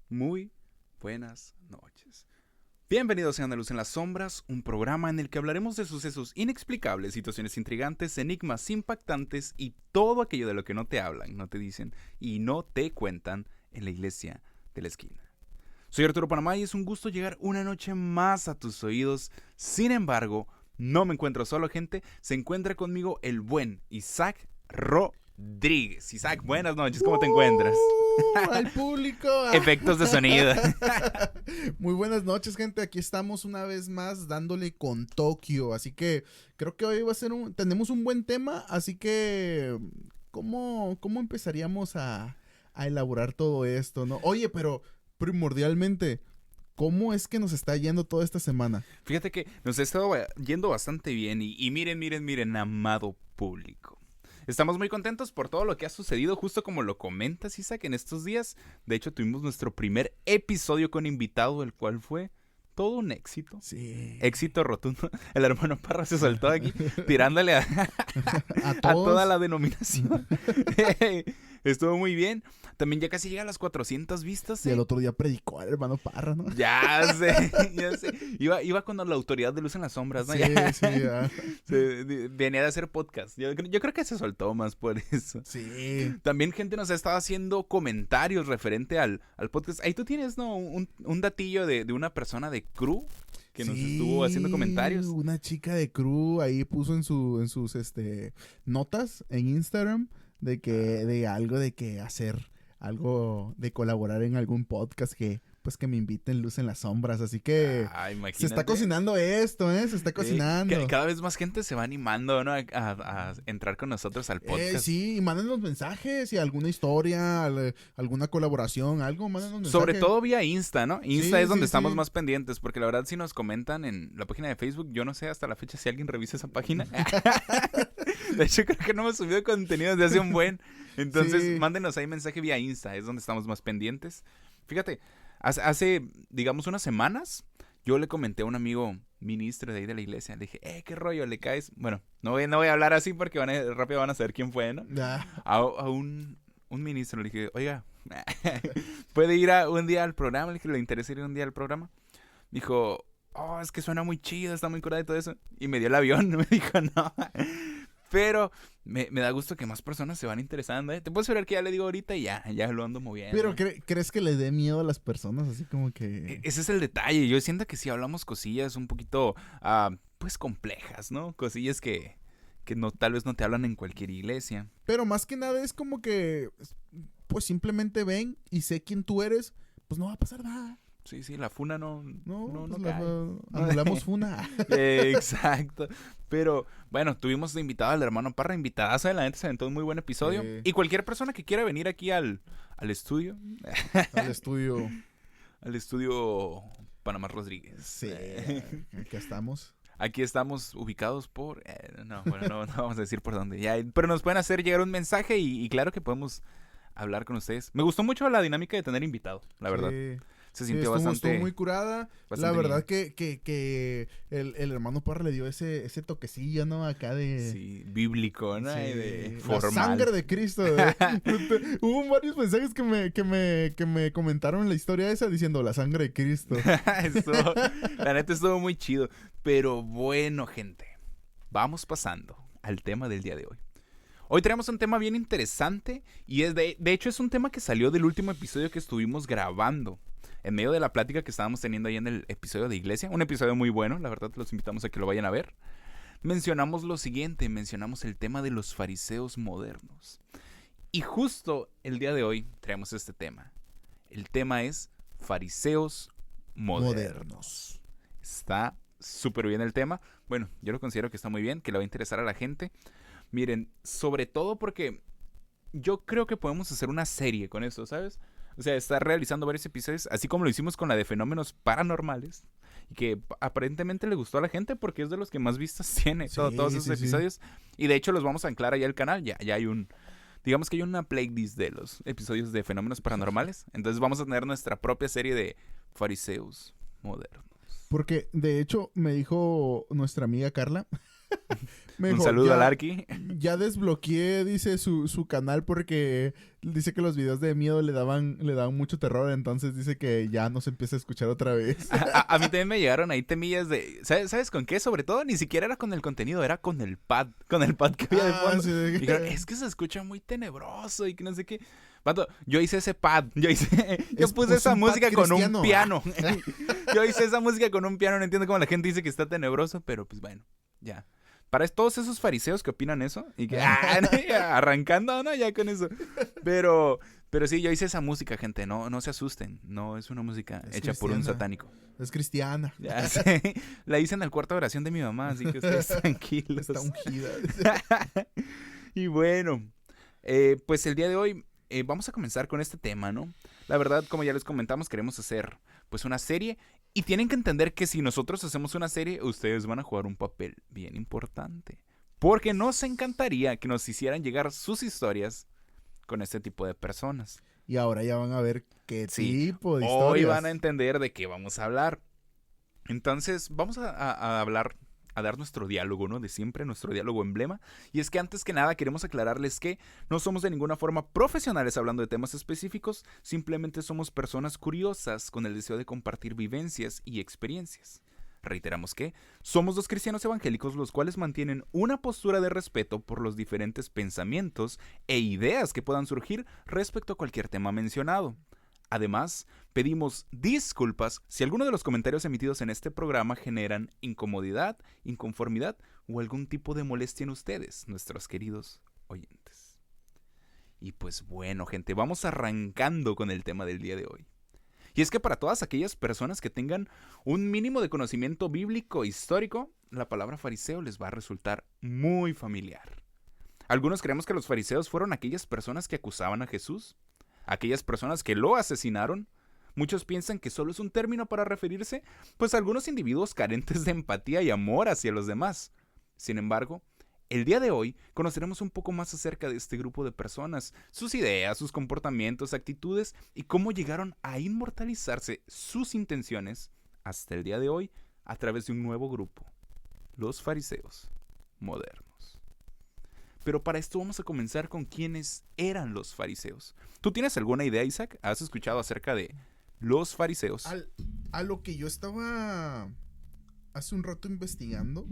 Muy buenas noches. Bienvenidos sean a Luz en las Sombras, un programa en el que hablaremos de sucesos inexplicables, situaciones intrigantes, enigmas impactantes y todo aquello de lo que no te hablan, no te dicen y no te cuentan en la iglesia de la esquina. Soy Arturo Panamá y es un gusto llegar una noche más a tus oídos. Sin embargo, no me encuentro solo, gente. Se encuentra conmigo el buen Isaac Rodríguez. Isaac, buenas noches, ¿cómo te encuentras? Al público. Efectos de sonido. Muy buenas noches, gente. Aquí estamos una vez más dándole con Tokio. Así que creo que hoy va a ser tenemos un buen tema. Así que, ¿cómo empezaríamos a elaborar todo esto, no? Oye, pero primordialmente, ¿cómo es que nos está yendo toda esta semana? Fíjate que nos ha estado yendo bastante bien y miren, amado público. Estamos muy contentos por todo lo que ha sucedido, justo como lo comentas, Isaac, en estos días. De hecho, tuvimos nuestro primer episodio con invitado, el cual fue todo un éxito. Sí. Éxito rotundo. El hermano Parra se soltó aquí, tirándole a ¿A toda todos? la denominación. Estuvo muy bien. También ya casi llega a las 400 vistas. Y el otro día predicó al hermano Parra, ¿no? Ya sé, ya sé. Iba cuando la autoridad de Luz en las Sombras, ¿no? Sí, Ya. sí, ya. Venía de hacer podcast. Yo creo que se soltó más por eso. Sí. También gente nos ha estado haciendo comentarios referente al podcast. Ahí tú tienes, ¿no? Un datillo de una persona de crew que nos estuvo haciendo comentarios. Una chica de crew ahí puso en sus notas en Instagram de algo de que hacer algo de colaborar en algún podcast que me inviten Luz en las Sombras, así que Imagínate. se está cocinando esto, se está cocinando. Cada vez más gente se va animando, ¿no? A entrar con nosotros al podcast. Sí, y manden los mensajes y alguna historia, alguna colaboración, algo, manden los mensajes. Sobre todo vía Insta, ¿no? Insta Sí, es donde sí, estamos sí. más pendientes, porque la verdad si nos comentan en la página de Facebook, yo no sé hasta la fecha si alguien revisa esa página. De hecho, creo que no hemos subido contenido desde hace un buen. Entonces, Sí. mándenos ahí mensaje vía Insta, es donde estamos más pendientes. Fíjate, hace, digamos, unas semanas, yo le comenté a un amigo ministro de ahí de la iglesia, le dije, ¿qué rollo? ¿Le caes? Bueno, no voy a hablar así porque rápido van a saber quién fue, ¿no? Ya. A un ministro le dije, oiga, ¿puede ir un día al programa? Le dije, ¿le interesa ir un día al programa? Dijo, es que suena muy chido, está muy curado y todo eso. Y me dio el avión, me dijo, no. Pero me da gusto que más personas se van interesando, ¿eh? Te puedo asegurar que ya le digo ahorita y ya lo ando moviendo. Pero ¿crees que le dé miedo a las personas? Así como que... Ese es el detalle. Yo siento que si hablamos cosillas un poquito, pues complejas, ¿no? Cosillas que no, tal vez no te hablan en cualquier iglesia. Pero más que nada es como que, pues simplemente ven y sé quién tú eres, pues no va a pasar nada. Sí, la funa no No, cae. anulamos funa. Exacto. Pero bueno, tuvimos de invitado al hermano Parra, invitadazo, la neta se aventó un muy buen episodio. Sí. Y cualquier persona que quiera venir aquí al estudio, Al estudio. al estudio Panamá Rodríguez. Sí, aquí estamos. Aquí estamos ubicados por... no vamos a decir por dónde. Ya, pero nos pueden hacer llegar un mensaje y claro que podemos hablar con ustedes. Me gustó mucho la dinámica de tener invitado, la verdad. Sí. Se Sí, sintió bastante... estuvo muy curada. La bastante verdad que el hermano Parra le dio ese toquecillo, ¿no? Acá de... Sí, bíblico, ¿no? Sí, Y de la formal. sangre de Cristo. Hubo varios mensajes que me comentaron la historia esa diciendo la sangre de Cristo. La neta estuvo muy chido. Pero bueno, gente, vamos pasando al tema del día de hoy. Hoy tenemos un tema bien interesante y de hecho es un tema que salió del último episodio que estuvimos grabando. En medio de la plática que estábamos teniendo ahí en el episodio de iglesia. Un episodio muy bueno, la verdad los invitamos a que lo vayan a ver. Mencionamos lo siguiente, mencionamos el tema de los fariseos modernos. Y justo el día de hoy traemos este tema. El tema es fariseos modernos. Está súper bien el tema. Bueno, yo lo considero que está muy bien, que le va a interesar a la gente. Miren, sobre todo porque yo creo que podemos hacer una serie con eso, ¿sabes? O sea, estar realizando varios episodios, así como lo hicimos con la de fenómenos paranormales, y que aparentemente le gustó a la gente porque es de los que más vistas tiene Sí, todos esos sí, episodios. sí. Y de hecho los vamos a anclar allá al canal, ya hay digamos que hay una playlist de los episodios de fenómenos paranormales. Entonces vamos a tener nuestra propia serie de fariseos modernos. Porque de hecho me dijo nuestra amiga Carla Me Un dijo, saludo ya, al Arqui. ya desbloqueé, dice, su canal porque dice que los videos de miedo le daban mucho terror, entonces dice que ya no se empieza a escuchar otra vez. A mí también me llegaron ahí temillas de... ¿Sabes con qué? Sobre todo, ni siquiera era con el contenido, era con el pad. Con el pad que había de fondo. Sí, Y dijeron, es que se escucha muy tenebroso y que no sé qué. Vato, yo hice ese pad. Yo puse esa música con un piano. Yo hice esa música con un piano. No entiendo cómo la gente dice que está tenebroso, pero pues bueno, ya. Para todos esos fariseos que opinan eso y que arrancando, ¿no? Ya con eso. Pero sí, yo hice esa música, gente. No se asusten. No es una música hecha por un satánico. Es cristiana. Ya sé. La hice en el cuarto de oración de mi mamá, así que ustedes tranquilos. Está ungida. Y bueno, pues el día de hoy vamos a comenzar con este tema, ¿no? La verdad, como ya les comentamos, queremos hacer pues una serie. Y tienen que entender que si nosotros hacemos una serie, ustedes van a jugar un papel bien importante. Porque nos encantaría que nos hicieran llegar sus historias con este tipo de personas. Y ahora ya van a ver qué tipo de historias. Hoy van a entender de qué vamos a hablar. Entonces, vamos a hablar, a dar nuestro diálogo, ¿no? De siempre, nuestro diálogo emblema. Y es que antes que nada queremos aclararles que no somos de ninguna forma profesionales hablando de temas específicos, simplemente somos personas curiosas con el deseo de compartir vivencias y experiencias. Reiteramos que somos dos cristianos evangélicos los cuales mantienen una postura de respeto por los diferentes pensamientos e ideas que puedan surgir respecto a cualquier tema mencionado. Además, pedimos disculpas si alguno de los comentarios emitidos en este programa generan incomodidad, inconformidad o algún tipo de molestia en ustedes, nuestros queridos oyentes. Y pues bueno, gente, vamos arrancando con el tema del día de hoy. Y es que para todas aquellas personas que tengan un mínimo de conocimiento bíblico e histórico, la palabra fariseo les va a resultar muy familiar. Algunos creemos que los fariseos fueron aquellas personas que acusaban a Jesús, aquellas personas que lo asesinaron. Muchos piensan que solo es un término para referirse, pues a algunos individuos carentes de empatía y amor hacia los demás. Sin embargo, el día de hoy conoceremos un poco más acerca de este grupo de personas, sus ideas, sus comportamientos, actitudes y cómo llegaron a inmortalizarse sus intenciones hasta el día de hoy a través de un nuevo grupo, los fariseos modernos. Pero para esto vamos a comenzar con quiénes eran los fariseos. ¿Tú tienes alguna idea, Isaac? ¿Has escuchado acerca de los fariseos? A lo que yo estaba hace un rato investigando,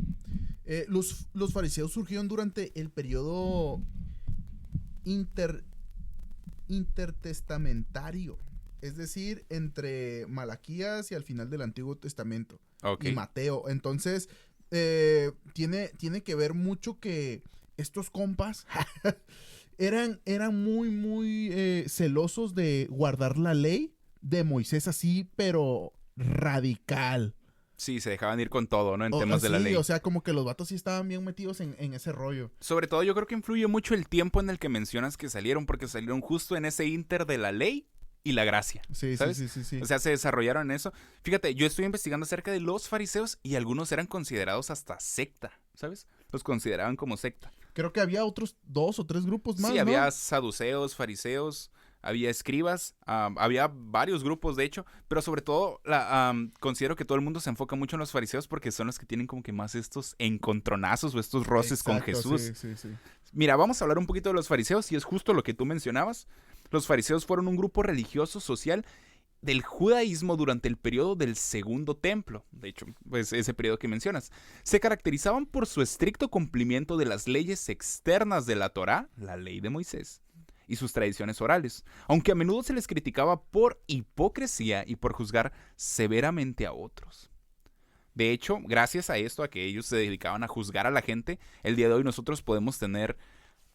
los fariseos surgieron durante el periodo intertestamentario. Es decir, entre Malaquías y al final del Antiguo Testamento. Okay. Y Mateo. Entonces, tiene que ver mucho que estos compas eran muy celosos de guardar la ley de Moisés así, pero radical. Sí, se dejaban ir con todo, ¿no? En temas de la ley. O sea, como que los vatos sí estaban bien metidos en ese rollo. Sobre todo yo creo que influye mucho el tiempo en el que mencionas que salieron, porque salieron justo en ese inter de la ley y la gracia. Sí, ¿sabes? Sí. O sea, se desarrollaron en eso. Fíjate, yo estoy investigando acerca de los fariseos y algunos eran considerados hasta secta, ¿sabes? Los consideraban como secta. Creo que había otros 2 o 3 grupos más, Sí, ¿no? había saduceos, fariseos, había escribas, había varios grupos de hecho, pero sobre todo considero que todo el mundo se enfoca mucho en los fariseos porque son los que tienen como que más estos encontronazos o estos roces con Jesús. Sí. Mira, vamos a hablar un poquito de los fariseos y es justo lo que tú mencionabas. Los fariseos fueron un grupo religioso social del judaísmo durante el periodo del Segundo Templo. De hecho, pues ese periodo que mencionas. Se caracterizaban por su estricto cumplimiento de las leyes externas de la Torá, la ley de Moisés, y sus tradiciones orales, aunque a menudo se les criticaba por hipocresía y por juzgar severamente a otros. De hecho, gracias a esto, a que ellos se dedicaban a juzgar a la gente, el día de hoy nosotros podemos tener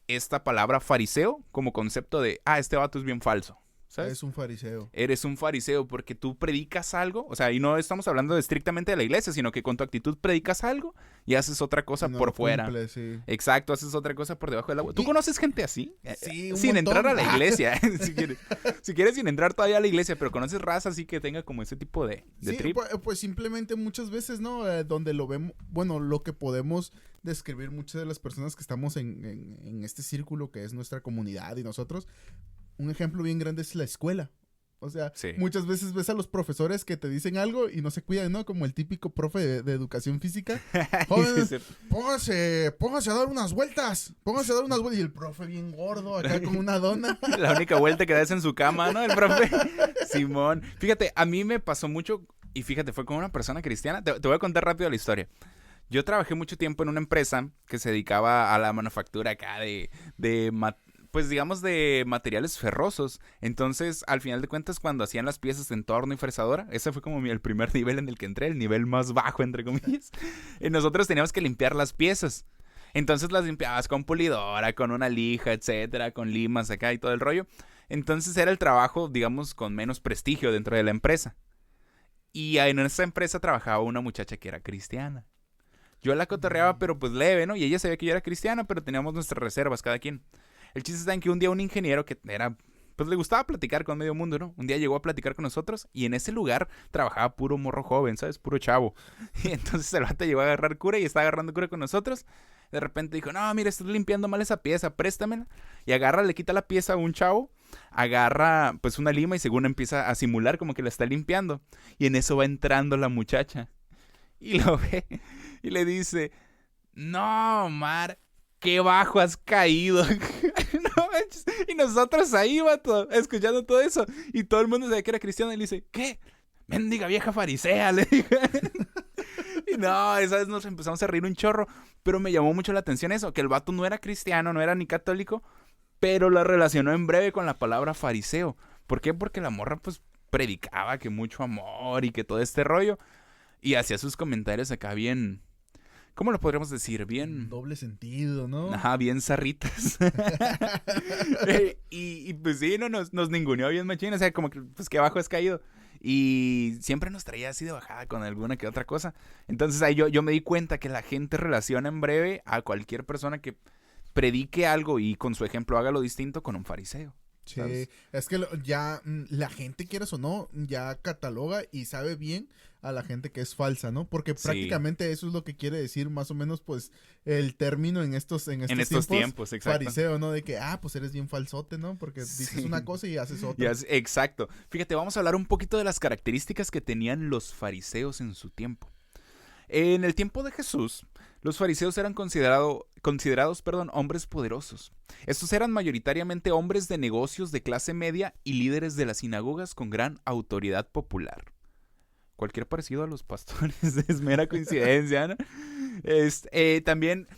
esta palabra fariseo como concepto de, este vato es bien falso. ¿Sabes? Es un fariseo. Eres un fariseo porque tú predicas algo, o sea, y no estamos hablando estrictamente de la iglesia, sino que con tu actitud predicas algo y haces otra cosa por fuera. Cumple, sí. Exacto, haces otra cosa por debajo del agua. ¿Tú conoces gente así? Sí, sin montón. entrar a la iglesia, si quieres sin entrar todavía a la iglesia, pero conoces raza así que tenga como ese tipo de trip. Pues simplemente muchas veces, ¿no? Donde lo vemos, bueno, lo que podemos describir muchas de las personas que estamos en este círculo que es nuestra comunidad y nosotros. Un ejemplo bien grande es la escuela. O sea, Sí. muchas veces ves a los profesores que te dicen algo y no se cuidan, ¿no? Como el típico profe de educación física. Jóvenes, Sí, póngase a dar unas vueltas. Póngase a dar unas vueltas. Y el profe bien gordo, acá con una dona. la única vuelta que das en su cama, ¿no? El profe. Simón. Fíjate, a mí me pasó mucho, y fíjate, fue con una persona cristiana. Te voy a contar rápido la historia. Yo trabajé mucho tiempo en una empresa que se dedicaba a la manufactura acá pues digamos de materiales ferrosos. Entonces, al final de cuentas, cuando hacían las piezas en torno y fresadora, ese fue como el primer nivel en el que entré, el nivel más bajo, entre comillas. Y nosotros teníamos que limpiar las piezas. Entonces las limpiabas con pulidora, con una lija, etcétera, con limas acá y todo el rollo. Entonces era el trabajo, digamos, con menos prestigio dentro de la empresa. Y en esa empresa trabajaba una muchacha que era cristiana. Yo la cotorreaba, pero pues leve, ¿no? Y ella sabía que yo era cristiana, pero teníamos nuestras reservas cada quien. El chiste está en que un día un ingeniero que era, pues le gustaba platicar con medio mundo, ¿no? Un día llegó a platicar con nosotros y en ese lugar trabajaba puro morro joven, ¿sabes? Puro chavo. Y entonces el vato llegó a agarrar cura y estaba agarrando cura con nosotros. De repente dijo, no, mira, estoy limpiando mal esa pieza, préstamela. Y agarra, le quita la pieza a un chavo, agarra pues una lima y según empieza a simular como que la está limpiando. Y en eso va entrando la muchacha. Y lo ve y le dice, no, Omar, qué bajo has caído. No manches. Y nosotros ahí, vato, escuchando todo eso. Y todo el mundo sabía que era cristiano y le dice, ¿qué? Mendiga vieja farisea, le dije. Y no, esa vez nos empezamos a reír un chorro. Pero me llamó mucho la atención eso, que el vato no era cristiano, no era ni católico, pero la relacionó en breve con la palabra fariseo. ¿Por qué? Porque la morra pues predicaba que mucho amor y que todo este rollo. Y hacía sus comentarios acá bien... ¿Cómo lo podríamos decir? Bien... Doble sentido, ¿no? Ajá, bien zarritas. y pues sí, no, nos ninguneó bien machín. O sea, como que pues que abajo has caído. Y siempre nos traía así de bajada con alguna que otra cosa. Entonces ahí yo me di cuenta que la gente relaciona en breve a cualquier persona que predique algo y con su ejemplo haga lo distinto con un fariseo. Sí, ¿Sabes? es que ya la gente, quieras o no, ya cataloga y sabe bien a la gente que es falsa, ¿no? Porque Sí. prácticamente eso es lo que quiere decir más o menos, pues, el término en estos tiempos, exacto. fariseo, ¿no? De que, pues eres bien falsote, ¿no? Porque dices Sí. una cosa y haces otra. Exacto. Fíjate, vamos a hablar un poquito de las características que tenían los fariseos en su tiempo. En el tiempo de Jesús, los fariseos eran considerados, hombres poderosos. Estos eran mayoritariamente hombres de negocios de clase media y líderes de las sinagogas con gran autoridad popular. Cualquier parecido a los pastores es mera coincidencia, ¿no? También,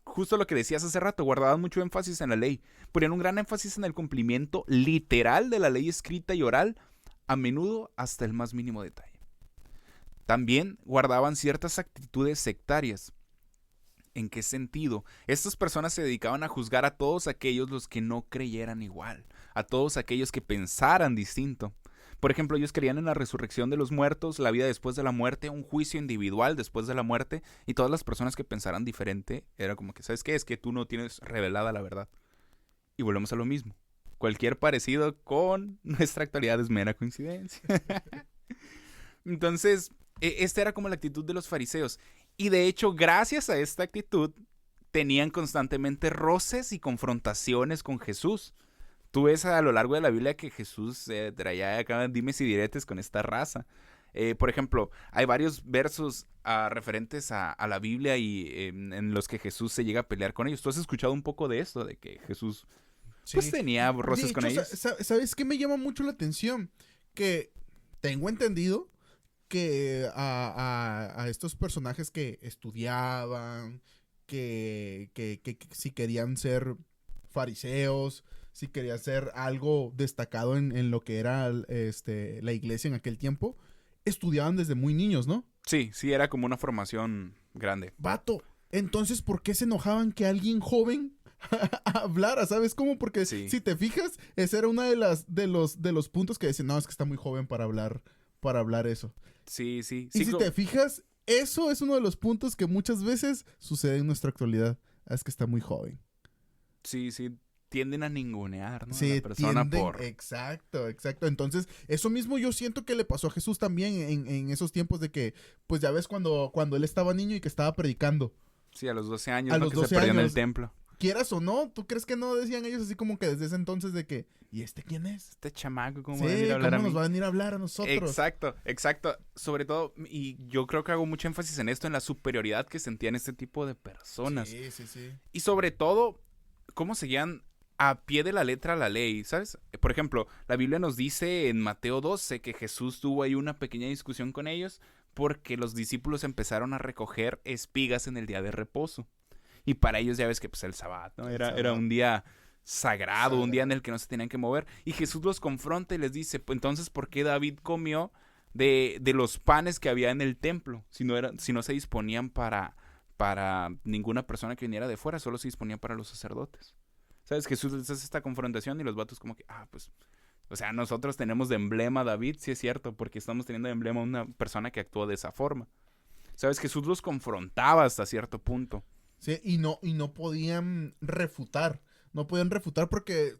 justo lo que decías hace rato, guardaban mucho énfasis en la ley. Ponían un gran énfasis en el cumplimiento literal de la ley escrita y oral, a menudo hasta el más mínimo detalle. También guardaban ciertas actitudes sectarias. ¿En qué sentido? Estas personas se dedicaban a juzgar a todos aquellos los que no creyeran igual, a todos aquellos que pensaran distinto. Por ejemplo, ellos creían en la resurrección de los muertos, la vida después de la muerte, un juicio individual después de la muerte, y todas las personas que pensaran diferente, era como que, ¿sabes qué? Es que tú no tienes revelada la verdad. Y volvemos a lo mismo. Cualquier parecido con nuestra actualidad es mera coincidencia. Entonces, esta era como la actitud de los fariseos. Y de hecho, gracias a esta actitud, tenían constantemente roces y confrontaciones con Jesús. Tú ves a lo largo de la Biblia que Jesús traía acá dimes y diretes con esta raza. Por ejemplo, hay varios versos referentes a la Biblia y en los que Jesús se llega a pelear con ellos. ¿Tú has escuchado un poco de esto? De que Jesús pues tenía roces con ellos. ¿Sabes qué me llama mucho la atención? Que tengo entendido que a estos personajes que estudiaban, que si querían ser fariseos, si querían ser algo destacado en lo que era la iglesia en aquel tiempo, estudiaban desde muy niños, ¿no? Sí, era como una formación grande. Vato, entonces, ¿por qué se enojaban que alguien joven hablara? ¿Sabes cómo? Porque si te fijas, ese era uno de los puntos que decían, no, es que está muy joven para hablar eso. Sí. Y si te fijas, eso es uno de los puntos que muchas veces sucede en nuestra actualidad. Es que está muy joven. Sí, tienden a ningunear, ¿no? Sí, a la persona Exacto. Entonces, eso mismo yo siento que le pasó a Jesús también en esos tiempos de que, pues ya ves cuando él estaba niño y que estaba predicando. Sí, a los 12 años, A ¿no? los Que 12 se perdió en el años. templo. quieras o no, ¿tú crees que no decían ellos así como que desde ese entonces de que, ¿y este quién es? Este chamaco, ¿cómo Sí, va a venir a hablar ¿cómo a mí? nos va a venir a hablar a nosotros? Exacto. Sobre todo, y yo creo que hago mucho énfasis en esto, en la superioridad que sentían este tipo de personas. Sí. Y sobre todo, cómo seguían a pie de la letra la ley, ¿sabes? Por ejemplo, la Biblia nos dice en Mateo 12 que Jesús tuvo ahí una pequeña discusión con ellos porque los discípulos empezaron a recoger espigas en el día de reposo. Y para ellos ya ves que pues el sabbat, ¿no? Era un día sagrado, un día en el que no se tenían que mover. Y Jesús los confronta y les dice, pues entonces, ¿por qué David comió de los panes que había en el templo? Si no se disponían para ninguna persona que viniera de fuera, solo se disponía para los sacerdotes. ¿Sabes? Jesús les hace esta confrontación y los vatos como que, pues, o sea, nosotros tenemos de emblema a David, sí es cierto, porque estamos teniendo de emblema a una persona que actuó de esa forma. ¿Sabes? Jesús los confrontaba hasta cierto punto. Sí, y no podían refutar. No podían refutar porque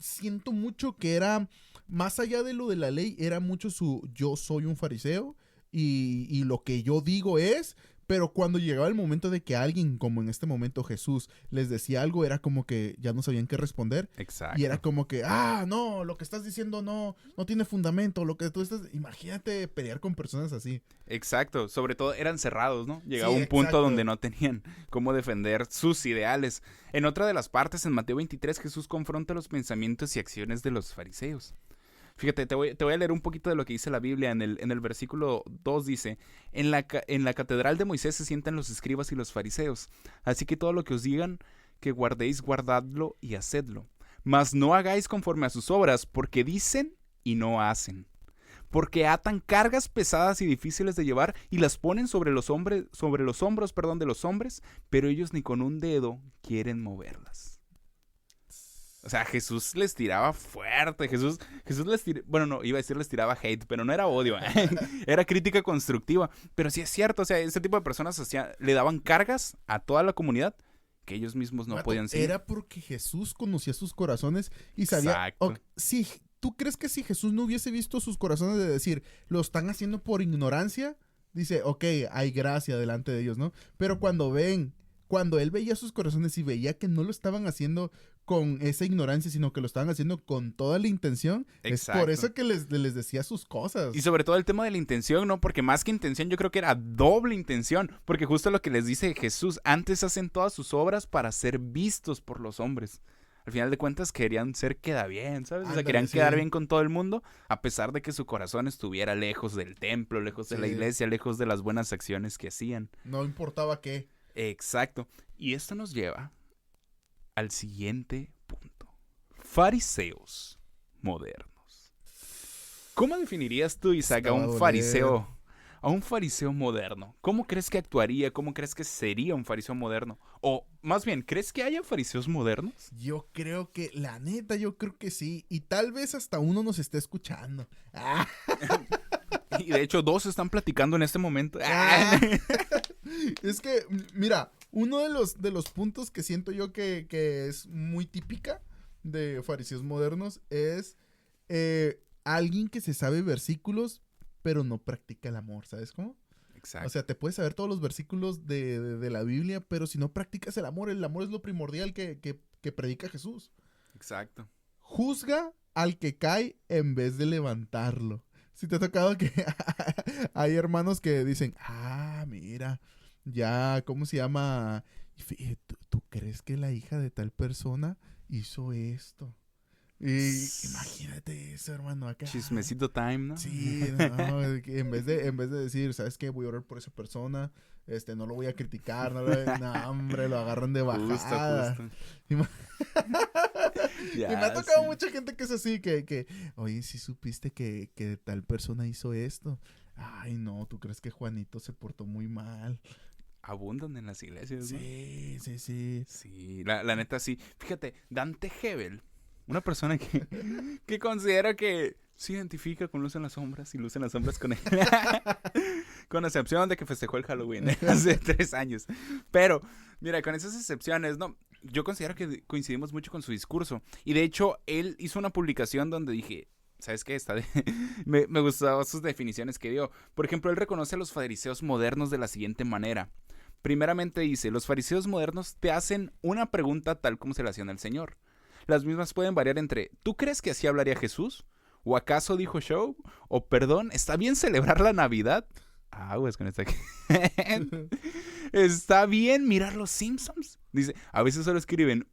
siento mucho que era, más allá de lo de la ley, era mucho yo soy un fariseo y lo que yo digo es, pero cuando llegaba el momento de que alguien, como en este momento Jesús, les decía algo, era como que ya no sabían qué responder. Exacto. Y era como que, no, lo que estás diciendo no tiene fundamento, lo que tú estás... Imagínate pelear con personas así. Exacto, sobre todo eran cerrados, ¿no? Llegaba Sí, un punto exacto. donde no tenían cómo defender sus ideales. En otra de las partes, en Mateo 23, Jesús confronta los pensamientos y acciones de los fariseos. Fíjate, te voy a leer un poquito de lo que dice la Biblia. En el versículo 2 dice, en la catedral de Moisés se sientan los escribas y los fariseos. Así que todo lo que os digan que guardéis, guardadlo y hacedlo. Mas no hagáis conforme a sus obras, porque dicen y no hacen. Porque atan cargas pesadas y difíciles de llevar y las ponen sobre los hombros, de los hombres, pero ellos ni con un dedo quieren moverlas. O sea, Jesús les tiraba fuerte. Jesús les tiraba... Bueno, no, iba a decir les tiraba hate, pero no era odio. Era crítica constructiva. Pero sí es cierto, o sea, este tipo de personas le daban cargas a toda la comunidad que ellos mismos no podían seguir. Era porque Jesús conocía sus corazones y sabía... Exacto. Sí, ¿tú crees que si Jesús no hubiese visto sus corazones de decir, lo están haciendo por ignorancia? Dice, ok, hay gracia delante de ellos, ¿no? Pero cuando él veía sus corazones y veía que no lo estaban haciendo con esa ignorancia, sino que lo estaban haciendo con toda la intención, Exacto. Es por eso que les decía sus cosas. Y sobre todo el tema de la intención, ¿no? Porque más que intención, yo creo que era doble intención. Porque justo lo que les dice Jesús, antes hacen todas sus obras para ser vistos por los hombres. Al final de cuentas querían queda bien, ¿sabes? O sea, querían quedar bien con todo el mundo, a pesar de que su corazón estuviera lejos del templo, lejos de la iglesia, lejos de las buenas acciones que hacían. No importaba qué. Exacto. Y esto nos lleva al siguiente punto. Fariseos modernos. ¿Cómo definirías tú, Isaac, a un fariseo moderno? ¿Cómo crees que actuaría? ¿Cómo crees que sería un fariseo moderno? O más bien, ¿crees que haya fariseos modernos? Yo creo que, la neta, yo creo que sí. Y tal vez hasta uno nos esté escuchando. Y de hecho, dos están platicando en este momento. Es que, mira, uno de los puntos que siento yo que es muy típica de fariseos modernos es alguien que se sabe versículos, pero no practica el amor, ¿sabes cómo? Exacto. O sea, te puedes saber todos los versículos de la Biblia, pero si no practicas el amor es lo primordial que predica Jesús. Exacto. Juzga al que cae en vez de levantarlo. Si te ha tocado que hay hermanos que dicen, mira, ya, ¿cómo se llama? ¿Tú crees que la hija de tal persona hizo esto? Y imagínate eso, hermano, acá. Chismecito time, ¿no? Sí, no, en vez de decir, ¿sabes qué? Voy a orar por esa persona, no lo voy a criticar, no, hombre, lo agarran de bajada. Justo. Y me ha tocado mucha gente que es así, que oye, ¿sí supiste que tal persona hizo esto? Ay, no, ¿tú crees que Juanito se portó muy mal? Abundan en las iglesias, ¿no? Sí. Sí, la neta sí. Fíjate, Dante Hebel, una persona que considera que se identifica con Luz en las Sombras y Luz en las Sombras con él. Con excepción de que festejó el Halloween hace 3 años. Pero, mira, con esas excepciones, no, yo considero que coincidimos mucho con su discurso. Y de hecho, él hizo una publicación donde dije, ¿sabes qué? Me gustaban sus definiciones que dio. Por ejemplo, él reconoce a los fariseos modernos de la siguiente manera. Primeramente dice, los fariseos modernos te hacen una pregunta tal como se la hacían al Señor. Las mismas pueden variar entre, ¿tú crees que así hablaría Jesús? ¿O acaso dijo show? ¿O perdón, está bien celebrar la Navidad? Aguas con esta. ¿Está bien mirar los Simpsons? Dice, a veces solo escriben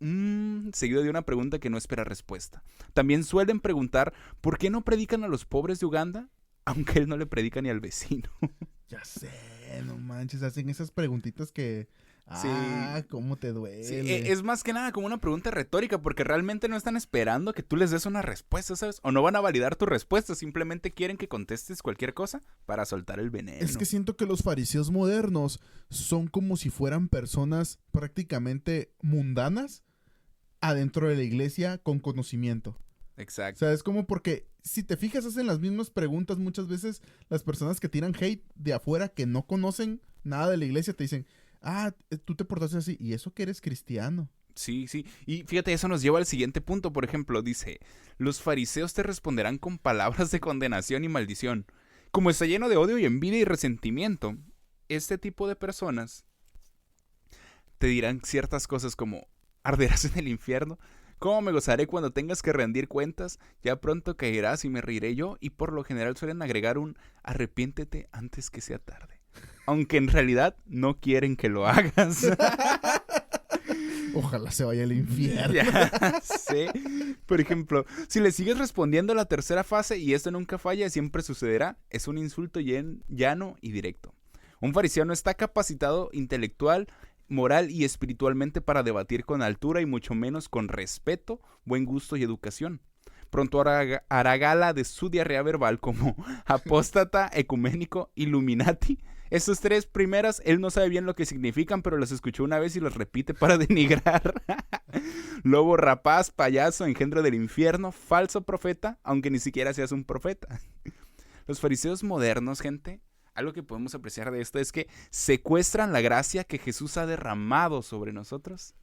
seguido de una pregunta que no espera respuesta. También suelen preguntar, ¿por qué no predican a los pobres de Uganda? Aunque él no le predica ni al vecino. Ya sé, no manches, hacen esas preguntitas que... Ah, cómo te duele. Sí, es más que nada como una pregunta retórica, porque realmente no están esperando que tú les des una respuesta, ¿sabes? O no van a validar tu respuesta, simplemente quieren que contestes cualquier cosa para soltar el veneno. Es que siento que los fariseos modernos son como si fueran personas prácticamente mundanas adentro de la iglesia con conocimiento. Exacto. O sea, es como porque si te fijas hacen las mismas preguntas muchas veces. Las personas que tiran hate de afuera que no conocen nada de la iglesia te dicen, tú te portaste así, y eso que eres cristiano. Sí, sí. Y fíjate, eso nos lleva al siguiente punto. Por ejemplo, dice, los fariseos te responderán con palabras de condenación y maldición. Como está lleno de odio y envidia y resentimiento, este tipo de personas te dirán ciertas cosas como, arderás en el infierno. ¿Cómo me gozaré cuando tengas que rendir cuentas? Ya pronto caerás y me reiré yo. Y por lo general suelen agregar un arrepiéntete antes que sea tarde. Aunque en realidad no quieren que lo hagas. Ojalá se vaya al infierno. Ya sé. Por ejemplo, si le sigues respondiendo a la tercera fase y esto nunca falla, siempre sucederá, es un insulto llano y directo. Un fariseo no está capacitado intelectual, moral y espiritualmente para debatir con altura y mucho menos con respeto, buen gusto y educación. Pronto hará gala de su diarrea verbal como apóstata, ecuménico, illuminati. Esas tres primeras, él no sabe bien lo que significan, pero las escuchó una vez y las repite para denigrar. Lobo rapaz, payaso, engendro del infierno, falso profeta, aunque ni siquiera seas un profeta. Los fariseos modernos, gente, algo que podemos apreciar de esto es que secuestran la gracia que Jesús ha derramado sobre nosotros,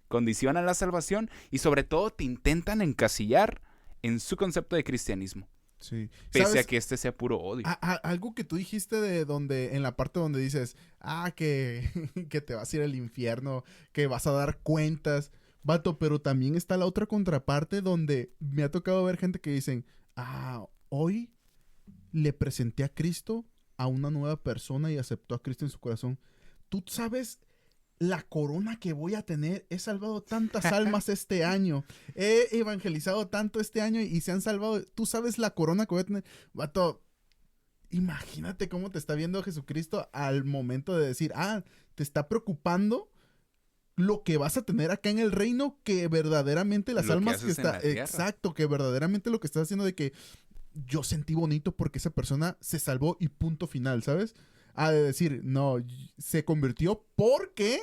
condicionan la salvación y sobre todo te intentan encasillar en su concepto de cristianismo. Sí. Pese a que este sea puro odio. Algo que tú dijiste de donde, en la parte donde dices, que te vas a ir al infierno, que vas a dar cuentas, vato, pero también está la otra contraparte donde me ha tocado ver gente que dicen, hoy le presenté a Cristo a una nueva persona y aceptó a Cristo en su corazón. Tú sabes la corona que voy a tener. He salvado tantas almas este año. He evangelizado tanto este año y se han salvado. Tú sabes la corona que voy a tener. Vato, imagínate cómo te está viendo Jesucristo al momento de decir, te está preocupando lo que vas a tener acá en el reino, que verdaderamente las almas que está... Exacto, que verdaderamente lo que estás haciendo de que yo sentí bonito porque esa persona se salvó y punto final, ¿sabes? De decir, no, se convirtió porque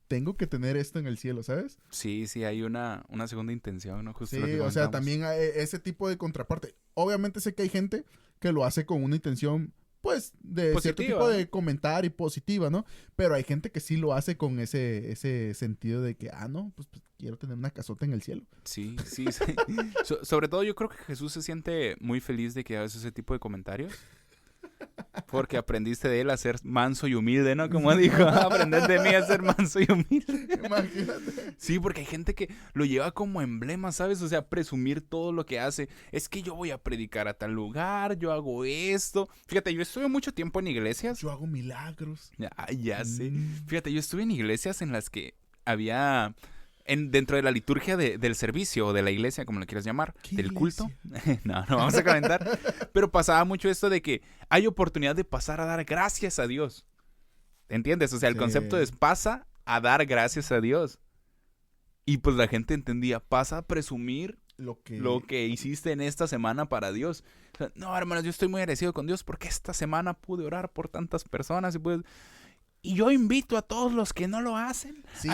tengo que tener esto en el cielo, ¿sabes? Sí, hay una segunda intención, ¿no? Justo sí, lo que o sea, también hay ese tipo de contraparte. Obviamente sé que hay gente que lo hace con una intención, pues, de positiva, cierto tipo de comentario positiva, ¿no? Pero hay gente que sí lo hace con ese sentido de que, no, pues quiero tener una casota en el cielo. Sí. Sobre todo yo creo que Jesús se siente muy feliz de que hagas ese tipo de comentarios. Porque aprendiste de él a ser manso y humilde, ¿no? Como dijo, aprended de mí a ser manso y humilde. Imagínate. Sí, porque hay gente que lo lleva como emblema, ¿sabes? O sea, presumir todo lo que hace. Es que yo voy a predicar a tal lugar, yo hago esto. Fíjate, yo estuve mucho tiempo en iglesias. Yo hago milagros. Ya sé. Fíjate, yo estuve en iglesias en las que había... dentro de la liturgia del servicio o de la iglesia, como lo quieras llamar, del culto. No vamos a comentar. Pero pasaba mucho esto de que hay oportunidad de pasar a dar gracias a Dios. ¿Entiendes? O sea, el concepto es pasa a dar gracias a Dios. Y pues la gente entendía, pasa a presumir lo que hiciste en esta semana para Dios. O sea, no, hermanos, yo estoy muy agradecido con Dios porque esta semana pude orar por tantas personas y yo invito a todos los que no lo hacen. Sí,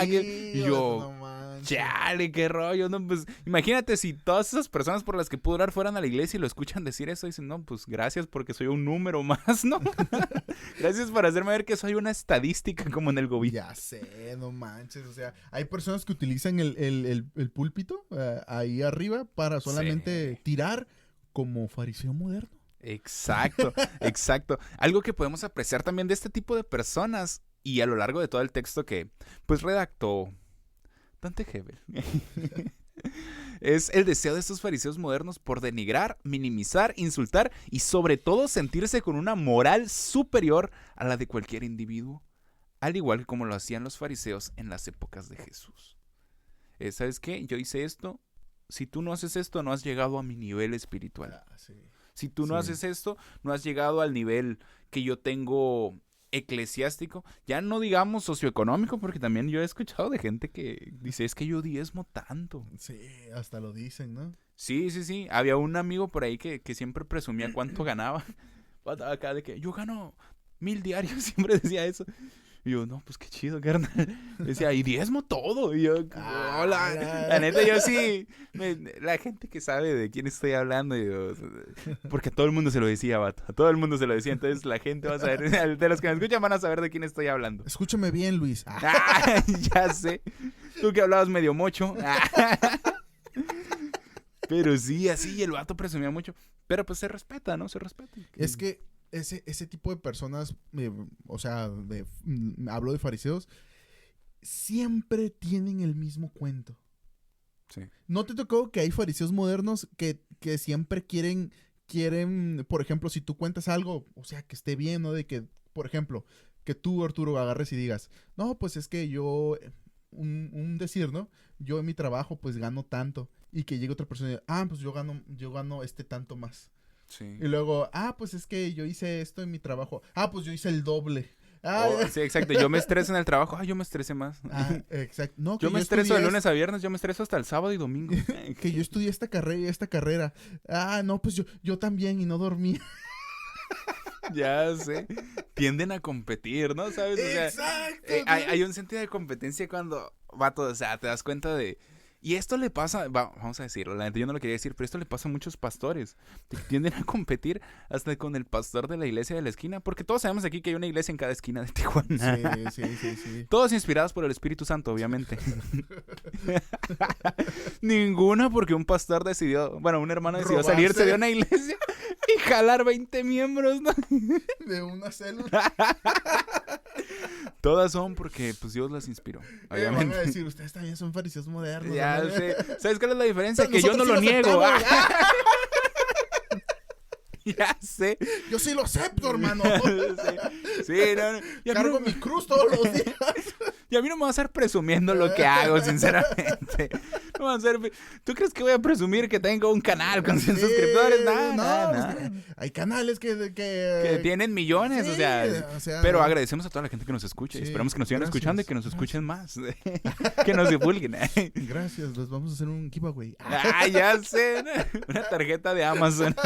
chale, qué rollo. No, pues, imagínate si todas esas personas por las que puedo orar fueran a la iglesia y lo escuchan decir eso. Dicen, no, pues gracias porque soy un número más, ¿no? Gracias por hacerme ver que soy una estadística como en el gobierno. Ya sé, no manches. O sea, hay personas que utilizan el púlpito ahí arriba para solamente tirar como fariseo moderno. Exacto. Algo que podemos apreciar también de este tipo de personas Y a lo largo de todo el texto que, pues, redactó Dante Hebel, es el deseo de estos fariseos modernos por denigrar, minimizar, insultar y sobre todo sentirse con una moral superior a la de cualquier individuo, al igual que como lo hacían los fariseos en las épocas de Jesús. ¿Sabes qué? Yo hice esto. Si tú no haces esto, no has llegado a mi nivel espiritual. Sí. Si tú no Sí. haces esto, no has llegado al nivel que yo tengo eclesiástico. Ya no digamos socioeconómico, porque también yo he escuchado de gente que dice, es que yo diezmo tanto. Sí, hasta lo dicen, ¿no? Sí. Había un amigo por ahí que siempre presumía cuánto ganaba. Acá de que yo gano 1,000 diarios, siempre decía eso. Y yo, no, pues qué chido, carnal. Decía, y diezmo todo. Y yo, hola. La neta, yo sí. La gente que sabe de quién estoy hablando, yo, porque a todo el mundo se lo decía, vato. A todo el mundo se lo decía. Entonces la gente va a saber, de los que me escuchan van a saber de quién estoy hablando. Escúchame bien, Luis. Ya sé. Tú que hablabas medio mocho. Pero sí, así, el vato presumía mucho. Pero pues se respeta, ¿no? Se respeta. Es que ese tipo de personas, o sea, hablo de fariseos, siempre tienen el mismo cuento. Sí. ¿No te tocó que hay fariseos modernos que siempre quieren, por ejemplo, si tú cuentas algo, o sea, que esté bien, ¿no? De que, por ejemplo, que tú, Arturo, agarres y digas, no, pues es que yo, un decir, ¿no? Yo en mi trabajo, pues gano tanto. Y que llegue otra persona y diga, pues yo gano tanto más. Sí. Y luego, pues es que yo hice esto en mi trabajo. Pues yo hice el doble. Sí, exacto. Yo me estreso en el trabajo. Yo me estresé más. Exacto. No, yo me estreso de lunes a viernes. Yo me estreso hasta el sábado y domingo. Que yo estudié esta carrera y esta carrera. No, pues yo también y no dormí. Ya sé. Tienden a competir, ¿no? ¿Sabes? O sea, Exacto. Hay un sentido de competencia cuando, vato, o sea, te das cuenta de... Y esto le pasa, vamos a decirlo, la neta yo no lo quería decir, pero esto le pasa a muchos pastores. Tienden a competir hasta con el pastor de la iglesia de la esquina, porque todos sabemos aquí que hay una iglesia en cada esquina de Tijuana. Sí. Todos inspirados por el Espíritu Santo, obviamente. Ninguna porque un pastor decidió, bueno, un hermano decidió salirse de una iglesia y jalar 20 miembros, ¿no? De una célula. Todas son porque pues Dios las inspiró, obviamente. Van a decir, ustedes también son fariseos modernos. Ya ¿no? sé. ¿Sabes cuál es la diferencia? Pero Que yo no lo nosotros sí niego. aceptamos. Ya sé. Yo sí lo acepto, hermano. Sí, no. Y Cargo mi cruz todos los días. Y a mí no me va a estar presumiendo lo que hago, sinceramente. No va a ser... ¿Tú crees que voy a presumir que tengo un canal con 100 suscriptores? No. Hay canales que tienen millones, sí, o sea, pero agradecemos a toda la gente que nos escucha. Sí, esperamos que nos sigan escuchando y que nos escuchen más. Gracias. Que nos divulguen. Gracias, les vamos a hacer un giveaway. Ya sé, ¿no? Una tarjeta de Amazon.